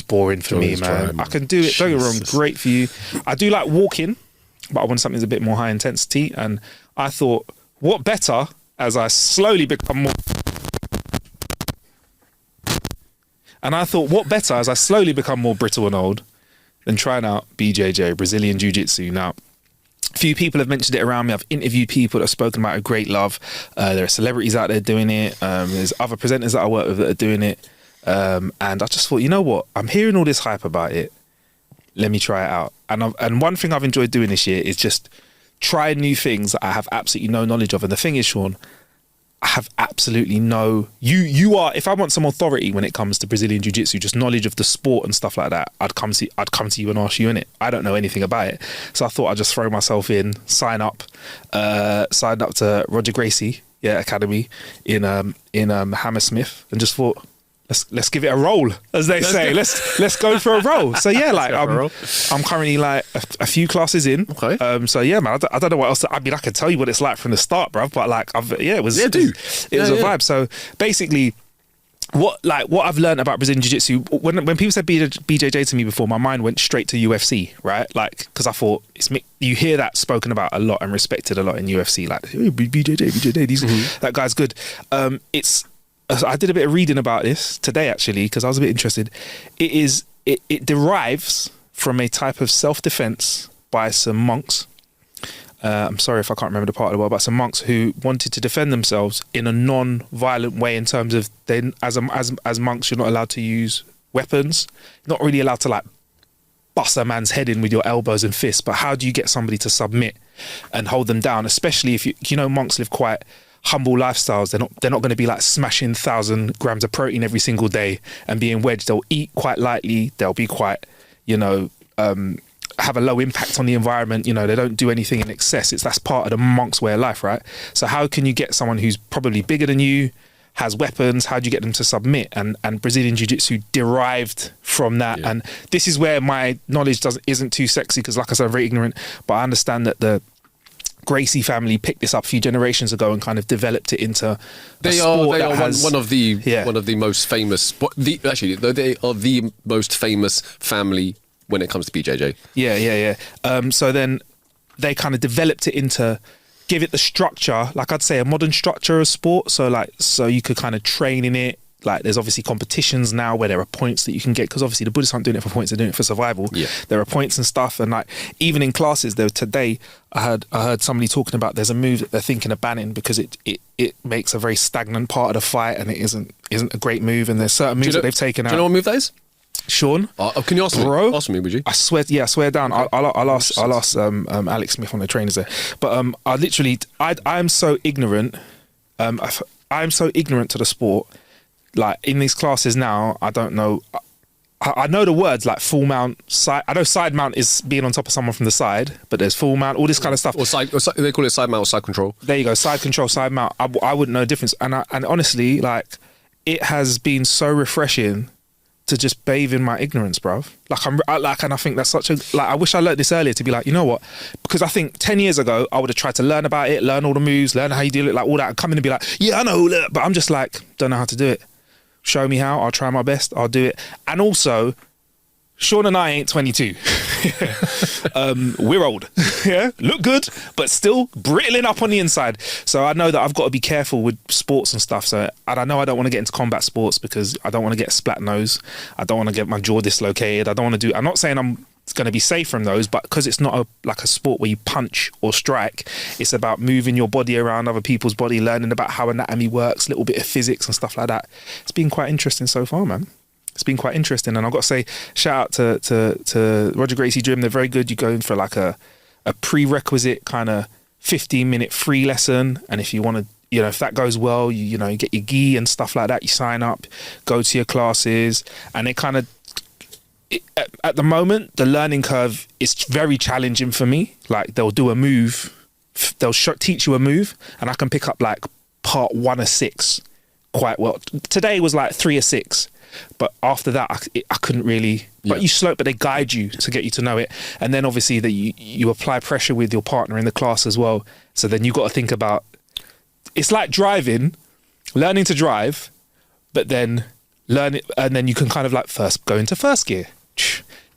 boring for me, man. I can do it, don't get me wrong, great for you. I do like walking, but I want something that's a bit more high intensity. And I thought, what better as I slowly become more... brittle and old than trying out BJJ, Brazilian Jiu-Jitsu. Now, a few people have mentioned it around me. I've interviewed people that have spoken about a great love. There are celebrities out there doing it. There's other presenters that I work with that are doing it. And I just thought, you know what? I'm hearing all this hype about it. Let me try it out. And one thing I've enjoyed doing this year is just trying new things that I have absolutely no knowledge of. And the thing is, Sean, I have absolutely no... You are... If I want some authority when it comes to Brazilian Jiu-Jitsu, just knowledge of the sport and stuff like that, I'd come to you and ask you in it. I don't know anything about it. So I thought I'd just throw myself in, sign up to Roger Gracie Academy in Hammersmith, and just thought, let's give it a roll, as they say. Let's go for a roll. So yeah, like I'm currently like a few classes in. Okay. So yeah, man, I don't know what else. I mean, I could tell you what it's like from the start, bruv. But like, it was a vibe. So basically, what I've learned about Brazilian Jiu-Jitsu, when people said BJJ to me before, my mind went straight to UFC, right? Like, because I thought you hear that spoken about a lot and respected a lot in UFC, like BJJ, that guy's good. I did a bit of reading about this today, actually, because I was a bit interested. It derives from a type of self-defense by some monks. I'm sorry if I can't remember the part of the world, but some monks who wanted to defend themselves in a non-violent way, in terms of as monks, you're not allowed to use weapons. You're not really allowed to like bust a man's head in with your elbows and fists. But how do you get somebody to submit and hold them down, especially if you know monks live quite humble lifestyles. They're not going to be like smashing 1,000 grams of protein every single day and being wedged. They'll eat quite lightly. They'll be quite, have a low impact on the environment. They don't do anything in excess. That's part of the monk's way of life, right? So how can you get someone who's probably bigger than you, has weapons, how do you get them to submit? And Brazilian Jiu-Jitsu derived from that. Yeah. And this is where my knowledge isn't too sexy, because like I said, I'm very ignorant, but I understand that the Gracie family picked this up a few generations ago and kind of developed it into they are one of the most famous, they are the most famous family when it comes to BJJ. Yeah. So then they kind of developed it into, give it the structure, like I'd say a modern structure of sport. So you could kind of train in it. Like there's obviously competitions now where there are points that you can get, because obviously the Buddhists aren't doing it for points, they're doing it for survival. Yeah. There are points and stuff, and like even in classes today I heard somebody talking about there's a move that they're thinking of banning because it makes a very stagnant part of the fight and it isn't a great move, and there's certain moves that they've taken out. Do you know what move that is? Sean, can you ask me? Ask me, would you? I swear down. Okay. I'll ask Alex Smith, one of the trainers there. But I'm so ignorant. I'm so ignorant to the sport. Like in these classes now, I don't know. I know the words like full mount, side. I know side mount is being on top of someone from the side, but there's full mount, all this kind of stuff. Or they call it side mount or side control. There you go, side control, side mount. I wouldn't know the difference. And honestly, like it has been so refreshing to just bathe in my ignorance, bruv. And I think that's such a, like, I wish I learned this earlier to be like, you know what? Because I think 10 years ago, I would have tried to learn about it, learn all the moves, learn how you do it, like all that, come in and be like, yeah, I know, but I'm just like, don't know how to do it. Show me how, I'll try my best, I'll do it. And also, Sean and I ain't 22. We're old. Yeah, look good, but still brittling up on the inside. So I know that I've got to be careful with sports and stuff. So and I know I don't want to get into combat sports because I don't want to get a splat nose. I don't want to get my jaw dislocated. I'm not saying I'm going to be safe from those, but because it's not like a sport where you punch or strike, it's about moving your body around other people's body, learning about how anatomy works, a little bit of physics and stuff like that. It's been quite interesting so far, man. It's been quite interesting, and I've got to say, shout out to Roger Gracie Gym. They're very good. You go in for like a prerequisite kind of 15-minute free lesson, and if you want to, if that goes well, you get your gi and stuff like that. You sign up, go to your classes, and it kind of, at the moment, the learning curve is very challenging for me. Like they'll do a move, they'll teach you a move, and I can pick up like part 1 of 6 quite well. Today was like 3 of 6. But after that, I couldn't really. But but they guide you to get you to know it, and then obviously that you apply pressure with your partner in the class as well. So then you got to think about. It's like driving, learning to drive, but then learn it, and then you can kind of like first go into first gear,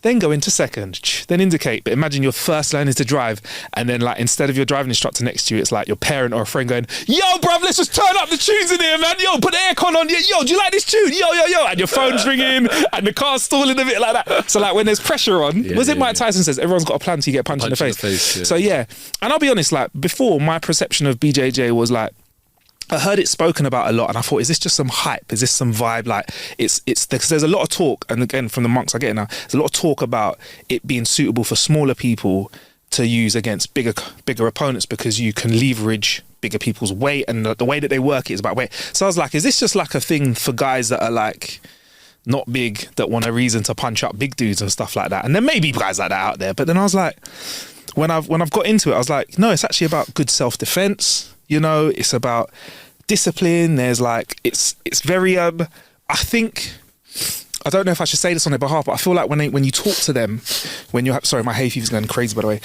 then go into second, then indicate. But imagine you're first learning to drive, and then like instead of your driving instructor next to you, it's like your parent or a friend going, "Yo, bruv, let's just turn up the tunes in here, man. Yo, put the aircon on. Yo, do you like this tune? Yo, and your phone's ringing, and the car's stalling a bit like that. So like when there's pressure on, Mike Tyson says everyone's got a plan till you get punched in the face. So yeah, and I'll be honest, like before, my perception of BJJ was like, I heard it spoken about a lot, and I thought, is this just some hype? Is this some vibe? Like it's because there's a lot of talk, and again from the monks I get it now, there's a lot of talk about it being suitable for smaller people to use against bigger opponents because you can leverage bigger people's weight, and the way that they work it is about weight. So I was like, is this just like a thing for guys that are like not big, that want a reason to punch up big dudes and stuff like that? And there may be guys like that out there, but then I was like, when I've got into it, I was like, no, it's actually about good self-defense. It's about discipline. There's like, it's very, I think, I don't know if I should say this on their behalf, but I feel like when you talk to them, sorry, my hay fever's going crazy, by the way.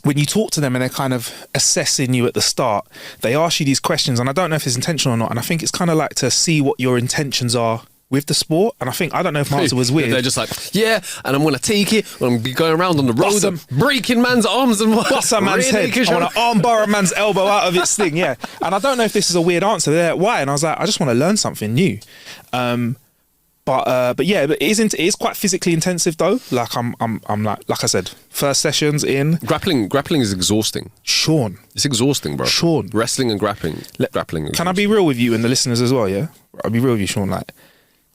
When you talk to them and they're kind of assessing you at the start, they ask you these questions, and I don't know if it's intentional or not. And I think it's kind of like to see what your intentions are with the sport. And I don't know if my answer was weird. They're just like, yeah, and I'm going to take it, I'm going to be going around on the road and breaking man's arms and bust a man's head. I want to armbar a man's elbow out of its thing, yeah. And I don't know if this is a weird answer. They're like, why? And I was like, I just want to learn something new. But it is quite physically intensive though. Like I'm like I said, first sessions in. Grappling is exhausting. Sean. It's exhausting, bro. Sean. Wrestling and grappling. Can I be real with you and the listeners as well, yeah? I'll be real with you, Sean. Like,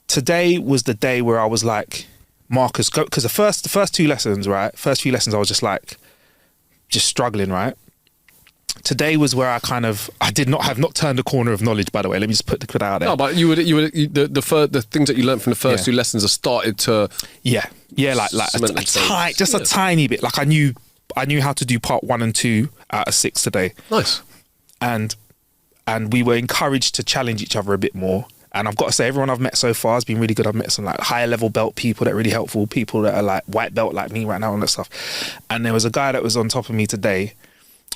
today was the day where I was like, Marcus, go, because the first 2 lessons, right? First few lessons I was just like, just struggling, right? today was where I did not have turned a corner of knowledge, by the way. Let me just put that out there. No, but the things that you learned from the first two lessons have started to a tiny bit. Like I knew how to do part 1 and 2 out of 6 today. Nice. And we were encouraged to challenge each other a bit more. And I've got to say, everyone I've met so far has been really good. I've met some like higher level belt people that are really helpful, people that are like white belt like me right now and that stuff. And there was a guy that was on top of me today,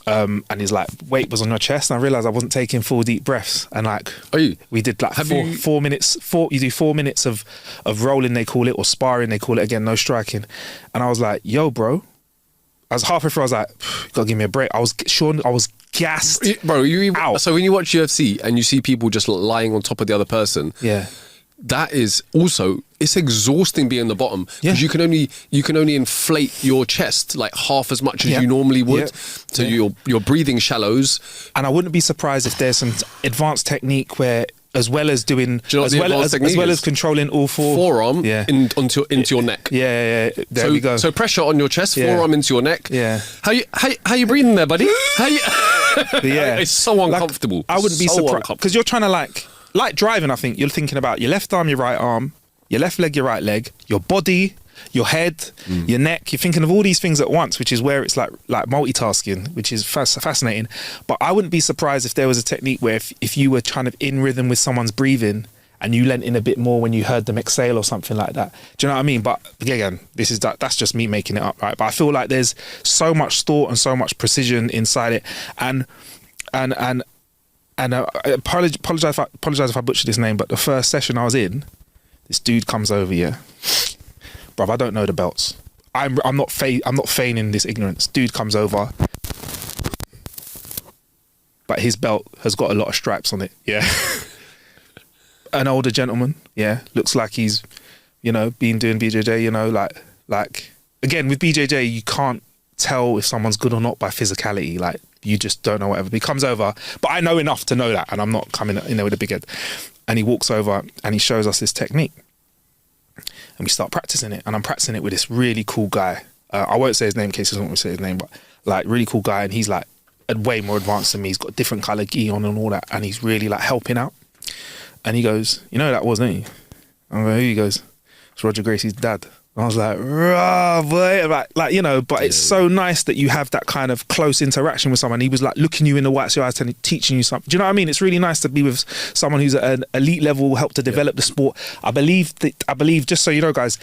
and his like weight was on your chest, and I realised I wasn't taking full deep breaths. And like, we did like 4 minutes. You do 4 minutes of rolling, they call it, or sparring, they call it again, no striking. And I was like, yo, bro. I was halfway through. I was like, you gotta give me a break. I was gassed, bro. out. So when you watch UFC and you see people just lying on top of the other person, that is also, it's exhausting being the bottom because you can only inflate your chest like half as much as you normally would. So your breathing shallows. And I wouldn't be surprised if there's some advanced technique where, as well as doing, as well as controlling all forearm into your neck. There we go. So pressure on your chest, forearm into your neck. Yeah. How you breathing there, buddy? It's so uncomfortable. Like, I wouldn't be surprised because you're trying to like driving. I think you're thinking about your left arm, your right arm, your left leg, your right leg, your body, your head, your neck. You're thinking of all these things at once, which is where it's like multitasking, which is fascinating. But I wouldn't be surprised if there was a technique where if you were kind of in rhythm with someone's breathing and you lent in a bit more when you heard them exhale or something like that. Do you know what I mean? But again, that's just me making it up, right? But I feel like there's so much thought and so much precision inside it. And I apologize if I butchered his name, but the first session I was in, this dude comes over, bruv, I don't know the belts. I'm not feigning this ignorance. Dude comes over, but his belt has got a lot of stripes on it. Yeah, an older gentleman. Yeah, looks like he's, been doing BJJ. Like again with BJJ, you can't tell if someone's good or not by physicality. Like you just don't know whatever. But he comes over, but I know enough to know that, and I'm not coming in there with a big head. And he walks over and he shows us this technique. And we start practicing it, and I'm practicing it with this really cool guy. I won't say his name in case he doesn't want me to say his name, but like really cool guy, and he's like way more advanced than me. He's got different colour gi on and all that, and he's really like helping out. And he goes, "You know who that was, don't you?" I'm like, "Who?" He goes, "It's Roger Gracie's dad." And I was like, "Rah, boy," but it's so nice that you have that kind of close interaction with someone. He was like looking you in the whites of your eyes, teaching you something. Do you know what I mean? It's really nice to be with someone who's at an elite level, help to develop the sport. I believe, just so you know, guys,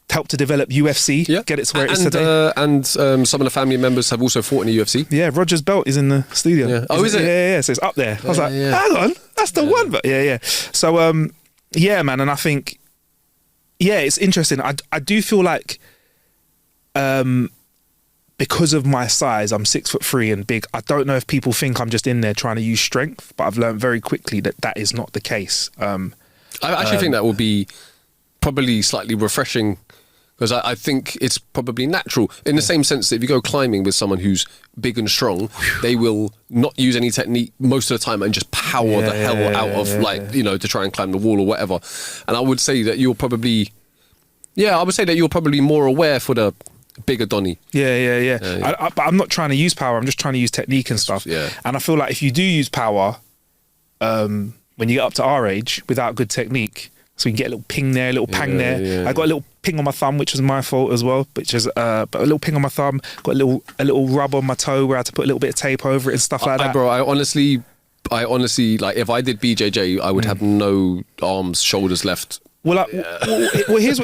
help to develop UFC, get it to where it is today. And some of the family members have also fought in the UFC. Yeah, Roger's belt is in the studio. Yeah. Oh, is it? Yeah. So it's up there. I was like, hang on, that's the one. But yeah. So man, and I think. Yeah, it's interesting. I do feel like because of my size, I'm 6'3" and big. I don't know if people think I'm just in there trying to use strength, but I've learned very quickly that is not the case. I actually think that will be probably slightly refreshing because I think it's probably natural in the same sense that if you go climbing with someone who's big and strong, they will not use any technique most of the time and just power the hell out of to try and climb the wall or whatever. And I would say that you're probably more aware for the bigger Donny. Yeah. But I'm not trying to use power. I'm just trying to use technique and stuff. Yeah. And I feel like if you do use power, when you get up to our age without good technique, so we can get a little ping there, a little pang there. Yeah. I got a little ping on my thumb, which was my fault as well. But a little ping on my thumb. Got a little rub on my toe where I had to put a little bit of tape over it and stuff like that. Bro, I honestly, like if I did BJJ, I would have no arms, shoulders left. Well, here's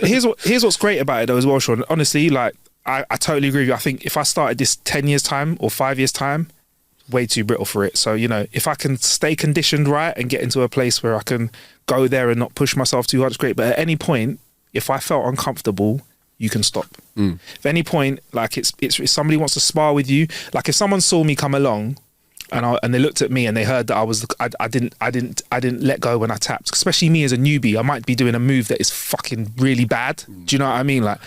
what's great about it though as well, Sean. Honestly, like I totally agree with you. I think if I started this 10 years time or 5 years time, way too brittle for it. So, if I can stay conditioned right and get into a place where I can go there and not push myself too hard, it's great. But at any point, if I felt uncomfortable, you can stop. At any point, like it's if somebody wants to spar with you, like if someone saw me come along and they looked at me and they heard that I didn't let go when I tapped, especially me as a newbie, I might be doing a move that is fucking really bad. Do you know what I mean? Like,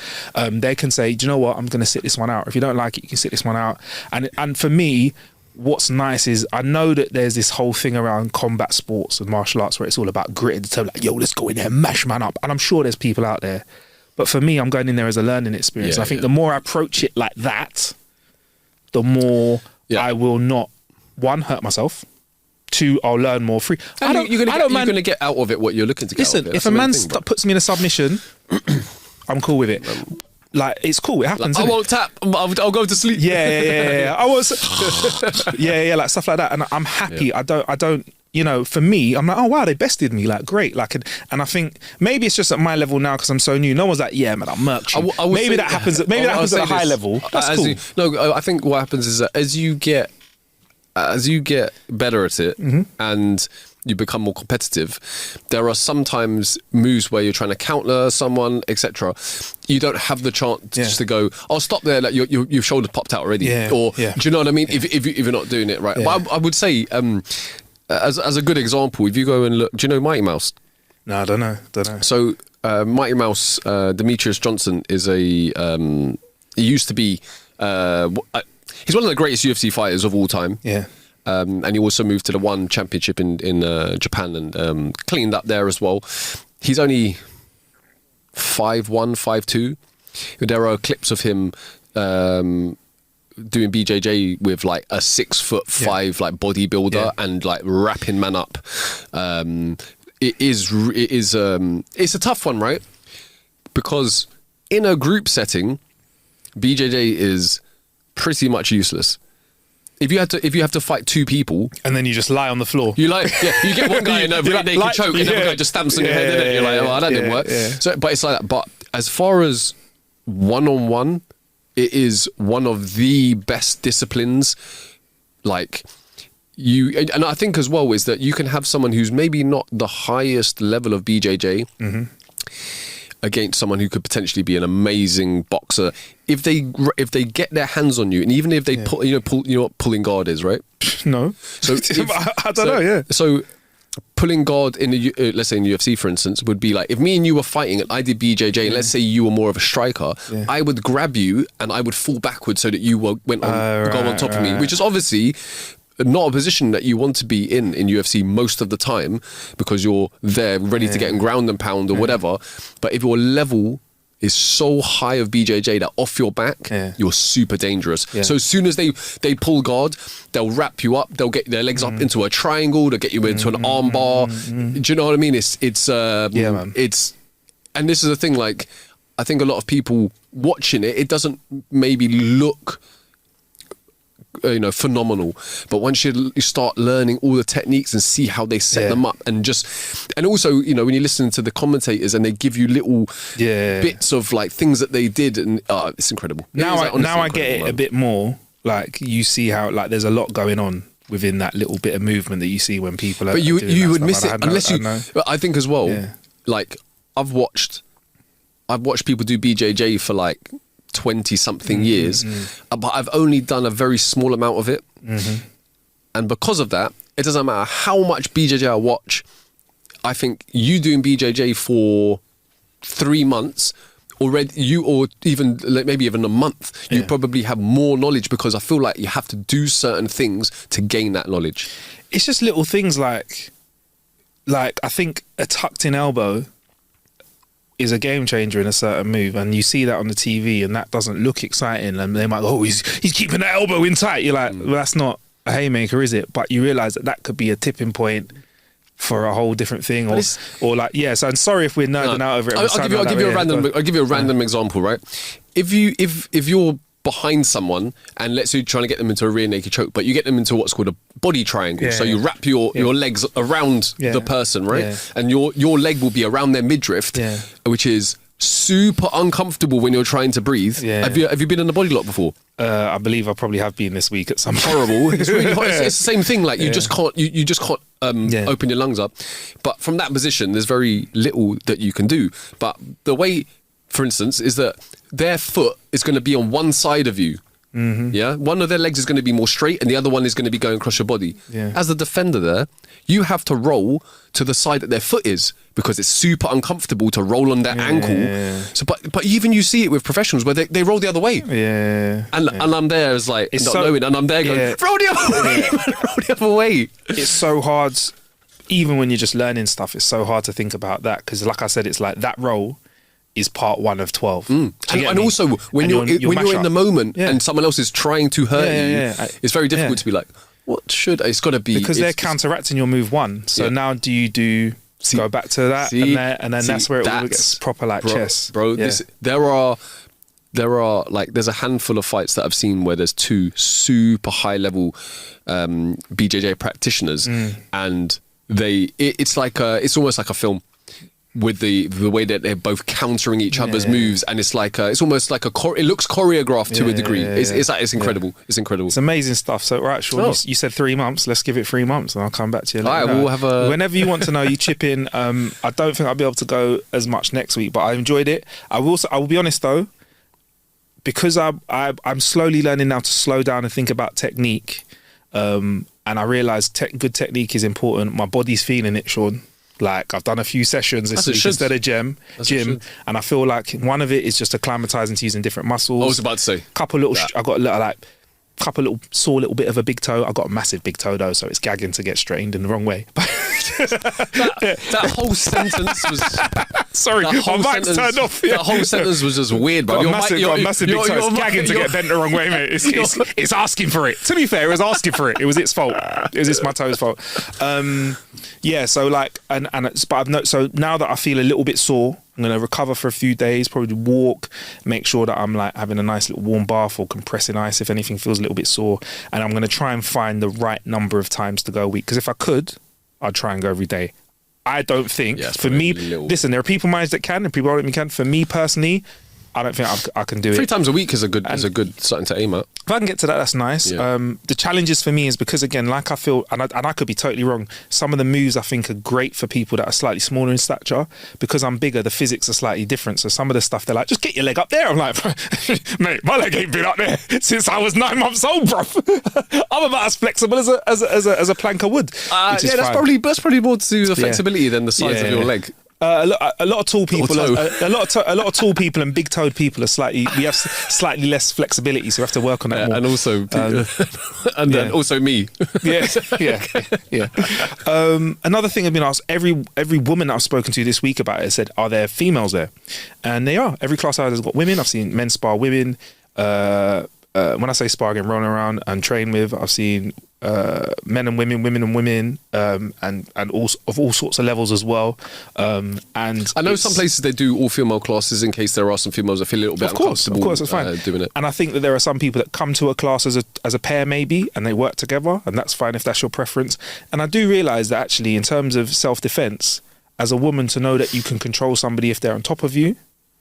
they can say, do you know what? I'm going to sit this one out. If you don't like it, you can sit this one out. And for me, what's nice is I know that there's this whole thing around combat sports and martial arts where it's all about grit and determination, like, yo, let's go in there and mash man up. And I'm sure there's people out there. But for me, I'm going in there as a learning experience. And I think the more I approach it like that, the more I will not one, hurt myself. Two, I'll learn more free. You're going to get out of it what you're looking to get out of it. If a man puts me in a submission, I'm cool with it. Like, it's cool. It happens. Like, I won't tap. I'll go to sleep. Yeah. I was. yeah, like stuff like that. And I'm happy. Yeah. I don't. You know, for me, I'm like, oh wow, they bested me. Like, great. Like, and I think maybe it's just at my level now because I'm so new. No one's like, yeah, man, I'll murk you. Maybe that happens. Maybe that happens at a high level. That's cool. I think what happens is that as you get better at it and you become more competitive, there are sometimes moves where you're trying to counter someone, etc. You don't have the chance just to go, I'll stop there, like your shoulder popped out already. Do you know what I mean? If you're not doing it right. But I would say, as a good example, if you go and look, do you know Mighty Mouse? No, I don't know. So Mighty Mouse, Demetrius Johnson is he used to be, he's one of the greatest UFC fighters of all time. Yeah. And he also moved to the One Championship in Japan and cleaned up there as well. He's only 5'1", 5'2". There are clips of him doing BJJ with like a 6'5" like bodybuilder and like wrapping man up. It's a tough one, right? Because in a group setting, BJJ is pretty much useless. If you have to fight two people, and then you just lie on the floor, you get one guy in a really naked choke, and the other guy just stamps on your head, innit? You're like, oh, that didn't work. Yeah. So, but it's like that. But as far as one-on-one, it is one of the best disciplines. Like and I think as well is that you can have someone who's maybe not the highest level of BJJ. Against someone who could potentially be an amazing boxer, if they get their hands on you, and even if they pull, you know what pulling guard is, right? No. So I don't know. Yeah. So pulling guard in let's say in UFC, for instance, would be like if me and you were fighting and I did BJJ, and let's say you were more of a striker, I would grab you and I would fall backwards so that you go on top of me, which is obviously not a position that you want to be in UFC most of the time because you're there ready to get and ground and pound or whatever. But if your level is so high of BJJ that off your back, you're super dangerous. So as soon as they pull guard, they'll wrap you up, they'll get their legs up into a triangle, they'll get you into an arm bar. Do you know what I mean? Man. And this is the thing, like, I think a lot of people watching it doesn't maybe look phenomenal, but once you start learning all the techniques and see how they set them up, and also when you listen to the commentators and they give you little bits of like things that they did, and it's incredible. Now I get it a bit more. Like, you see how like there's a lot going on within that little bit of movement that you see when people are. But you would miss it unless you. I think as well. Like, I've watched people do BJJ for like 20-something years, but I've only done a very small amount of it. And because of that, it doesn't matter how much BJJ I watch. I think you doing BJJ for 3 months already, or even maybe even a month, you probably have more knowledge, because I feel like you have to do certain things to gain that knowledge. It's just little things like I think a tucked in elbow is a game changer in a certain move, and you see that on the TV and that doesn't look exciting, and they might go, oh, he's keeping that elbow in tight. You're like, well, that's not a haymaker, is it? But you realise that could be a tipping point for a whole different thing, or like, so I'm sorry if we're nerding out over it. I'll give you a random example, right? If you're behind someone and let's say you're trying to get them into a rear naked choke, but you get them into what's called a body triangle. So you wrap your legs around the person, right? And your leg will be around their midriff, which is super uncomfortable when you're trying to breathe. Have you been in a body lock before? I believe I probably have been this week at some point. Horrible. It's really hot. It's the same thing. Like, you just can't open your lungs up. But from that position, there's very little that you can do. But the way, for instance, is that their foot is going to be on one side of you. One of their legs is going to be more straight and the other one is going to be going across your body. As the defender there, you have to roll to the side that their foot is, because it's super uncomfortable to roll on their ankle. So, but even you see it with professionals where they roll the other way. And I'm there as like, it's not knowing, and I'm there going, roll the other way, roll the other way. It's so hard, even when you're just learning stuff, it's so hard to think about that, because like I said, it's like that roll is part 1 of 12. And also when you're in the moment and someone else is trying to hurt you, it's very difficult to be like, It's got to be because they're counteracting your move one. So now do you go back to that and then that's where it all gets proper like chess, bro. Yeah. There are like there's a handful of fights that I've seen where there's two super high level BJJ practitioners, and it's almost like a film with the way that they're both countering each other's moves, and it's like it's almost like it looks choreographed to a degree. It's incredible. It's incredible. It's amazing stuff. So right, Sean, you said 3 months. Let's give it 3 months, and I'll come back to you. All right, we'll have a. Whenever you want to know, you chip in. I don't think I'll be able to go as much next week, but I enjoyed it. I will be honest though, because I'm slowly learning now to slow down and think about technique, and I realise good technique is important. My body's feeling it, Sean. Like I've done a few sessions this week instead of gym, and I feel like one of it is just acclimatizing to using different muscles. I was about to say, I got a little sore little bit of a big toe. I got a massive big toe though, so it's gagging to get straightened in the wrong way. that whole sentence was sorry, my mic's turned off. That whole sentence was just weird, bro. Got a massive big toe. It's gagging to get bent the wrong way, mate. It's asking for it. To be fair, it was asking for it. It was its fault. It's my toe's fault. So like, so now that I feel a little bit sore, I'm going to recover for a few days, probably walk, make sure that I'm like having a nice little warm bath or compressing ice if anything feels a little bit sore. And I'm going to try and find the right number of times to go a week. Because if I could, I'd try and go every day. I don't think, for me, listen, there are people my age that can and people around me can. For me personally, I don't think I can do it. 3 times a week is a good something to aim at. If I can get to that, that's nice. Yeah. The challenges for me is because, again, like I feel, and I could be totally wrong, some of the moves I think are great for people that are slightly smaller in stature. Because I'm bigger, the physics are slightly different. So some of the stuff, they're like, just get your leg up there. I'm like, mate, my leg ain't been up there since I was 9 months old, bro. I'm about as flexible as a plank of wood. That's probably more to do with the flexibility than the size of your leg. A lot of tall people, a lot of tall people and big-toed people are we have slightly less flexibility, so we have to work on that more. And also, then also me. Yeah. Another thing I've been asked, every woman that I've spoken to this week about it said, are there females there? And they are. Every class has got women. I've seen men spar women. When I say spar, again, rolling around and train with, I've seen men and women, and all sorts of levels as well. And I know some places they do all female classes in case there are some females that feel a little bit uncomfortable. Of course, that's fine. Doing it. And I think that there are some people that come to a class as a pair maybe, and they work together, and that's fine if that's your preference. And I do realise that actually, in terms of self-defence, as a woman, to know that you can control somebody if they're on top of you.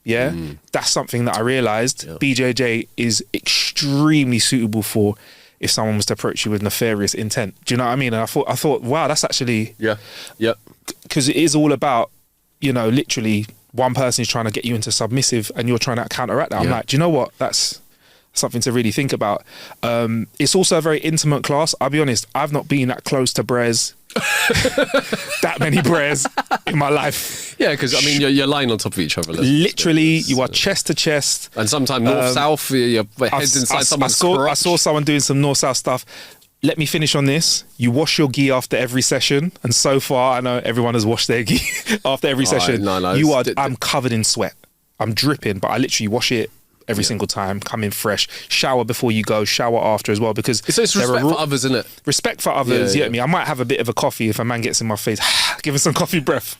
That's something that I realised BJJ is extremely suitable for if someone was to approach you with nefarious intent. Do you know what I mean? And I thought, wow, that's actually... Yeah. Because it is all about, literally one person is trying to get you into submissive and you're trying to counteract that. I'm like, do you know what? That's something to really think about. It's also a very intimate class. I'll be honest, I've not been that close to Brez, that many Brez in my life. Yeah, because I mean, you're lying on top of each other. Literally, you are chest to chest. And sometimes north-south, your head's inside someone's crotch. I saw someone doing some north-south stuff. Let me finish on this. You wash your gi after every session. And so far, I know everyone has washed their gi after every session. I'm covered in sweat. I'm dripping, but I literally wash it every single time, come in fresh, shower before you go, shower after as well, because it's respect for others, isn't it? Respect for others, you know what I mean? I might have a bit of a coffee if a man gets in my face, give him some coffee breath.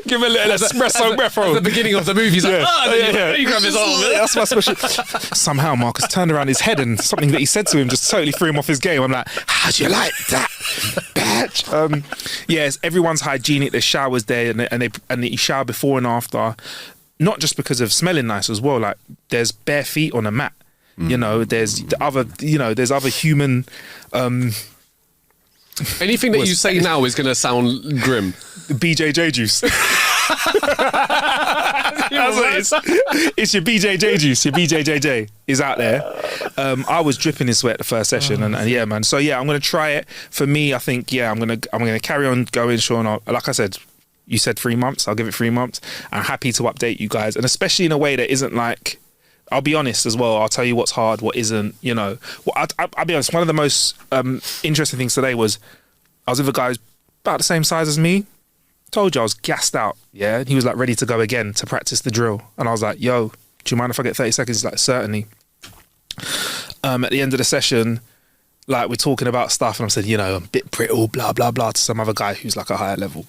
Give him a little espresso breath. At the beginning of the movie, he's like, you grab his arm. That's my special. Somehow Marcus turned around his head and something that he said to him just totally threw him off his game. I'm like, how'd you like that, bitch? Yes, everyone's hygienic, there's showers there, and you shower before and after. Not just because of smelling nice as well. Like there's bare feet on a mat. There's other human. Anything that you say now is going to sound grim. The BJJ Juice. It's your BJJ Juice. Your BJJJ is out there. I was dripping in sweat the first session, and yeah, man. So yeah, I'm going to try it. For me, I think I'm going to carry on going, Sean. Like I said. You said 3 months. I'll give it 3 months. I'm happy to update you guys. And especially in a way that isn't like, I'll be honest as well. I'll tell you what's hard, what isn't, I'll be honest. One of the most interesting things today was I was with a guy who's about the same size as me. Told you I was gassed out. Yeah. And he was like ready to go again to practice the drill. And I was like, yo, do you mind if I get 30 seconds? He's like, certainly. At the end of the session, like we're talking about stuff, and I'm saying, I'm a bit brittle, blah blah blah, to some other guy who's like a higher level,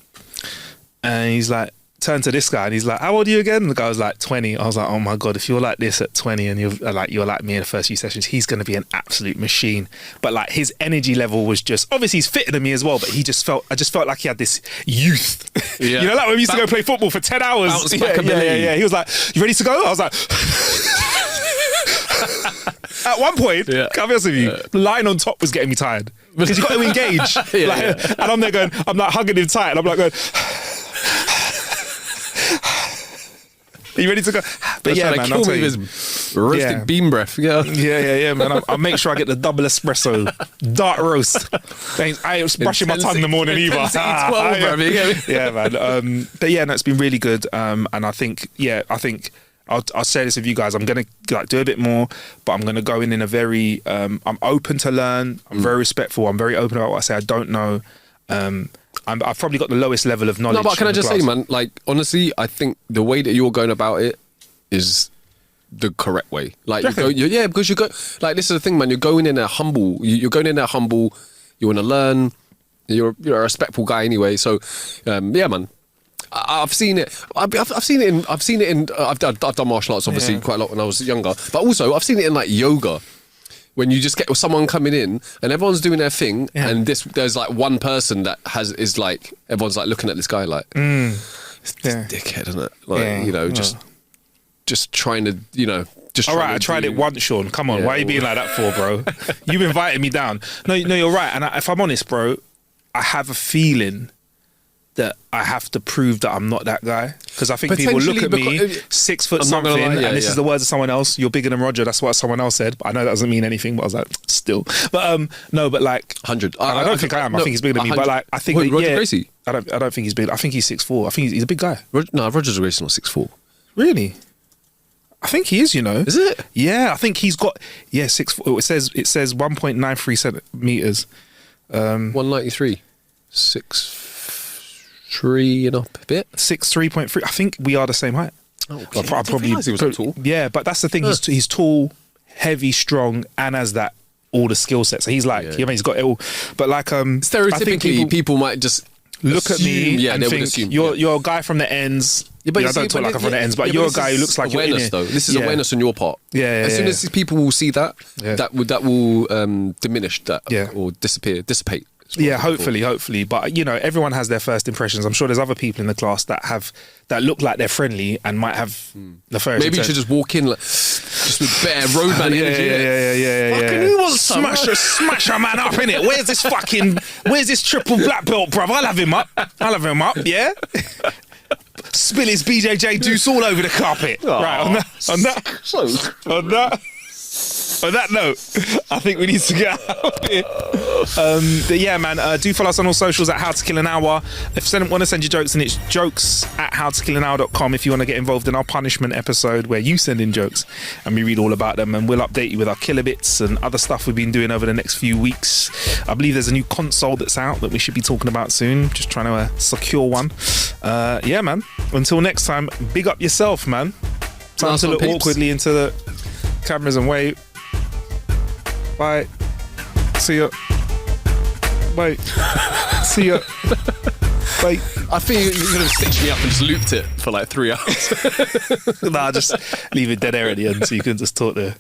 and he's like, turned to this guy, and he's like, how old are you again? And the guy was like 20. I was like, oh my god, if you're like this at 20 and you're like me in the first few sessions, he's going to be an absolute machine. But like his energy level was just, obviously he's fitter than me as well, but I just felt like he had this youth. Yeah. Like when we used to go play football for 10 hours. Yeah. He was like, you ready to go? I was like at one point, can I be honest with you, lying on top was getting me tired because you got to engage. And I'm there going, I'm like hugging him tight, and I'm like going, are you ready to go? But yeah, man, I'll tell you. Roasted bean breath. Yeah, man. I'll make sure I get the double espresso, dark roast. I was brushing my tongue in the morning either. 12, yeah, man. But yeah, no, it's been really good. And I think I'll share this with you guys. I'm gonna like do a bit more, but I'm gonna go in a very. I'm open to learn. I'm very respectful. I'm very open about what I say. I don't know. I've probably got the lowest level of knowledge. No, but can I just say, man, like, honestly, I think the way that you're going about it is the correct way. Like, because you go, like, this is the thing, man, you're going in there humble. You're going in there humble. You want to learn. You're a respectful guy anyway. So, yeah, man. I've seen it. I've seen it in. I've done martial arts obviously quite a lot when I was younger, but also I've seen it in like yoga. When you just get someone coming in and everyone's doing their thing, and there's like one person that is like, everyone's like looking at this guy like, it's dickhead, isn't it? Like, just trying to, just. All right, I tried it once, Sean. Come on, why are you being like that for, bro? You've invited me down. No, you're right. And if I'm honest, bro, I have a feeling that I have to prove that I'm not that guy, because I think people look at me 6 foot something, and this is the words of someone else. You're bigger than Roger. That's what someone else said. But I know that doesn't mean anything. But I was like, still. But no, but like 100. I don't think I am. I think he's bigger than me. But like, I think Roger Gracie. I don't think he's big. I think he's 6'4". I think he's a big guy. Roger Gracie's not 6'4". Really? I think he is. Is it? Yeah, I think he's got 6'4". It says 1.93 centimeters. 193. 6'3" and up a bit. 6'3.3". I think we are the same height. Okay. I probably he was so tall. Yeah, but that's the thing. He's tall, heavy, strong, and has that all the skill sets. So he's like, he's got it all. But like, stereotypically, people might just look at me and they think, would assume, you're a guy from the ends. Yeah, but I don't talk like I'm from the ends, but you're a guy who looks like you're in it. Though. This is awareness on your part. As soon as people will see that, that will diminish that or dissipate. Yeah, hopefully. But everyone has their first impressions. I'm sure there's other people in the class that look like they're friendly and might have the first. Maybe you should just walk in just with bare roadman energy. Yeah. Fucking who wants smash a man up, innit? Where's this triple black belt, bruv? I'll have him up. Yeah. Spill his BJJ juice all over the carpet. Oh, right, on that note, I think we need to get out of here. But yeah, man, do follow us on all socials at How to Kill an Hour. If you want to send your jokes, then it's jokes@howtokillanhour.com if you want to get involved in our punishment episode where you send in jokes and we read all about them, and we'll update you with our killer bits and other stuff we've been doing over the next few weeks. I believe there's a new console that's out that we should be talking about soon. Just trying to secure one. Yeah, man. Until next time, big up yourself, man. Time to look awkwardly into the cameras and wave. Bye. See ya. Bye. See ya. Bye. I think you could have stitched me up and just looped it for like 3 hours. Nah, just leave it dead air at the end so you can just talk there.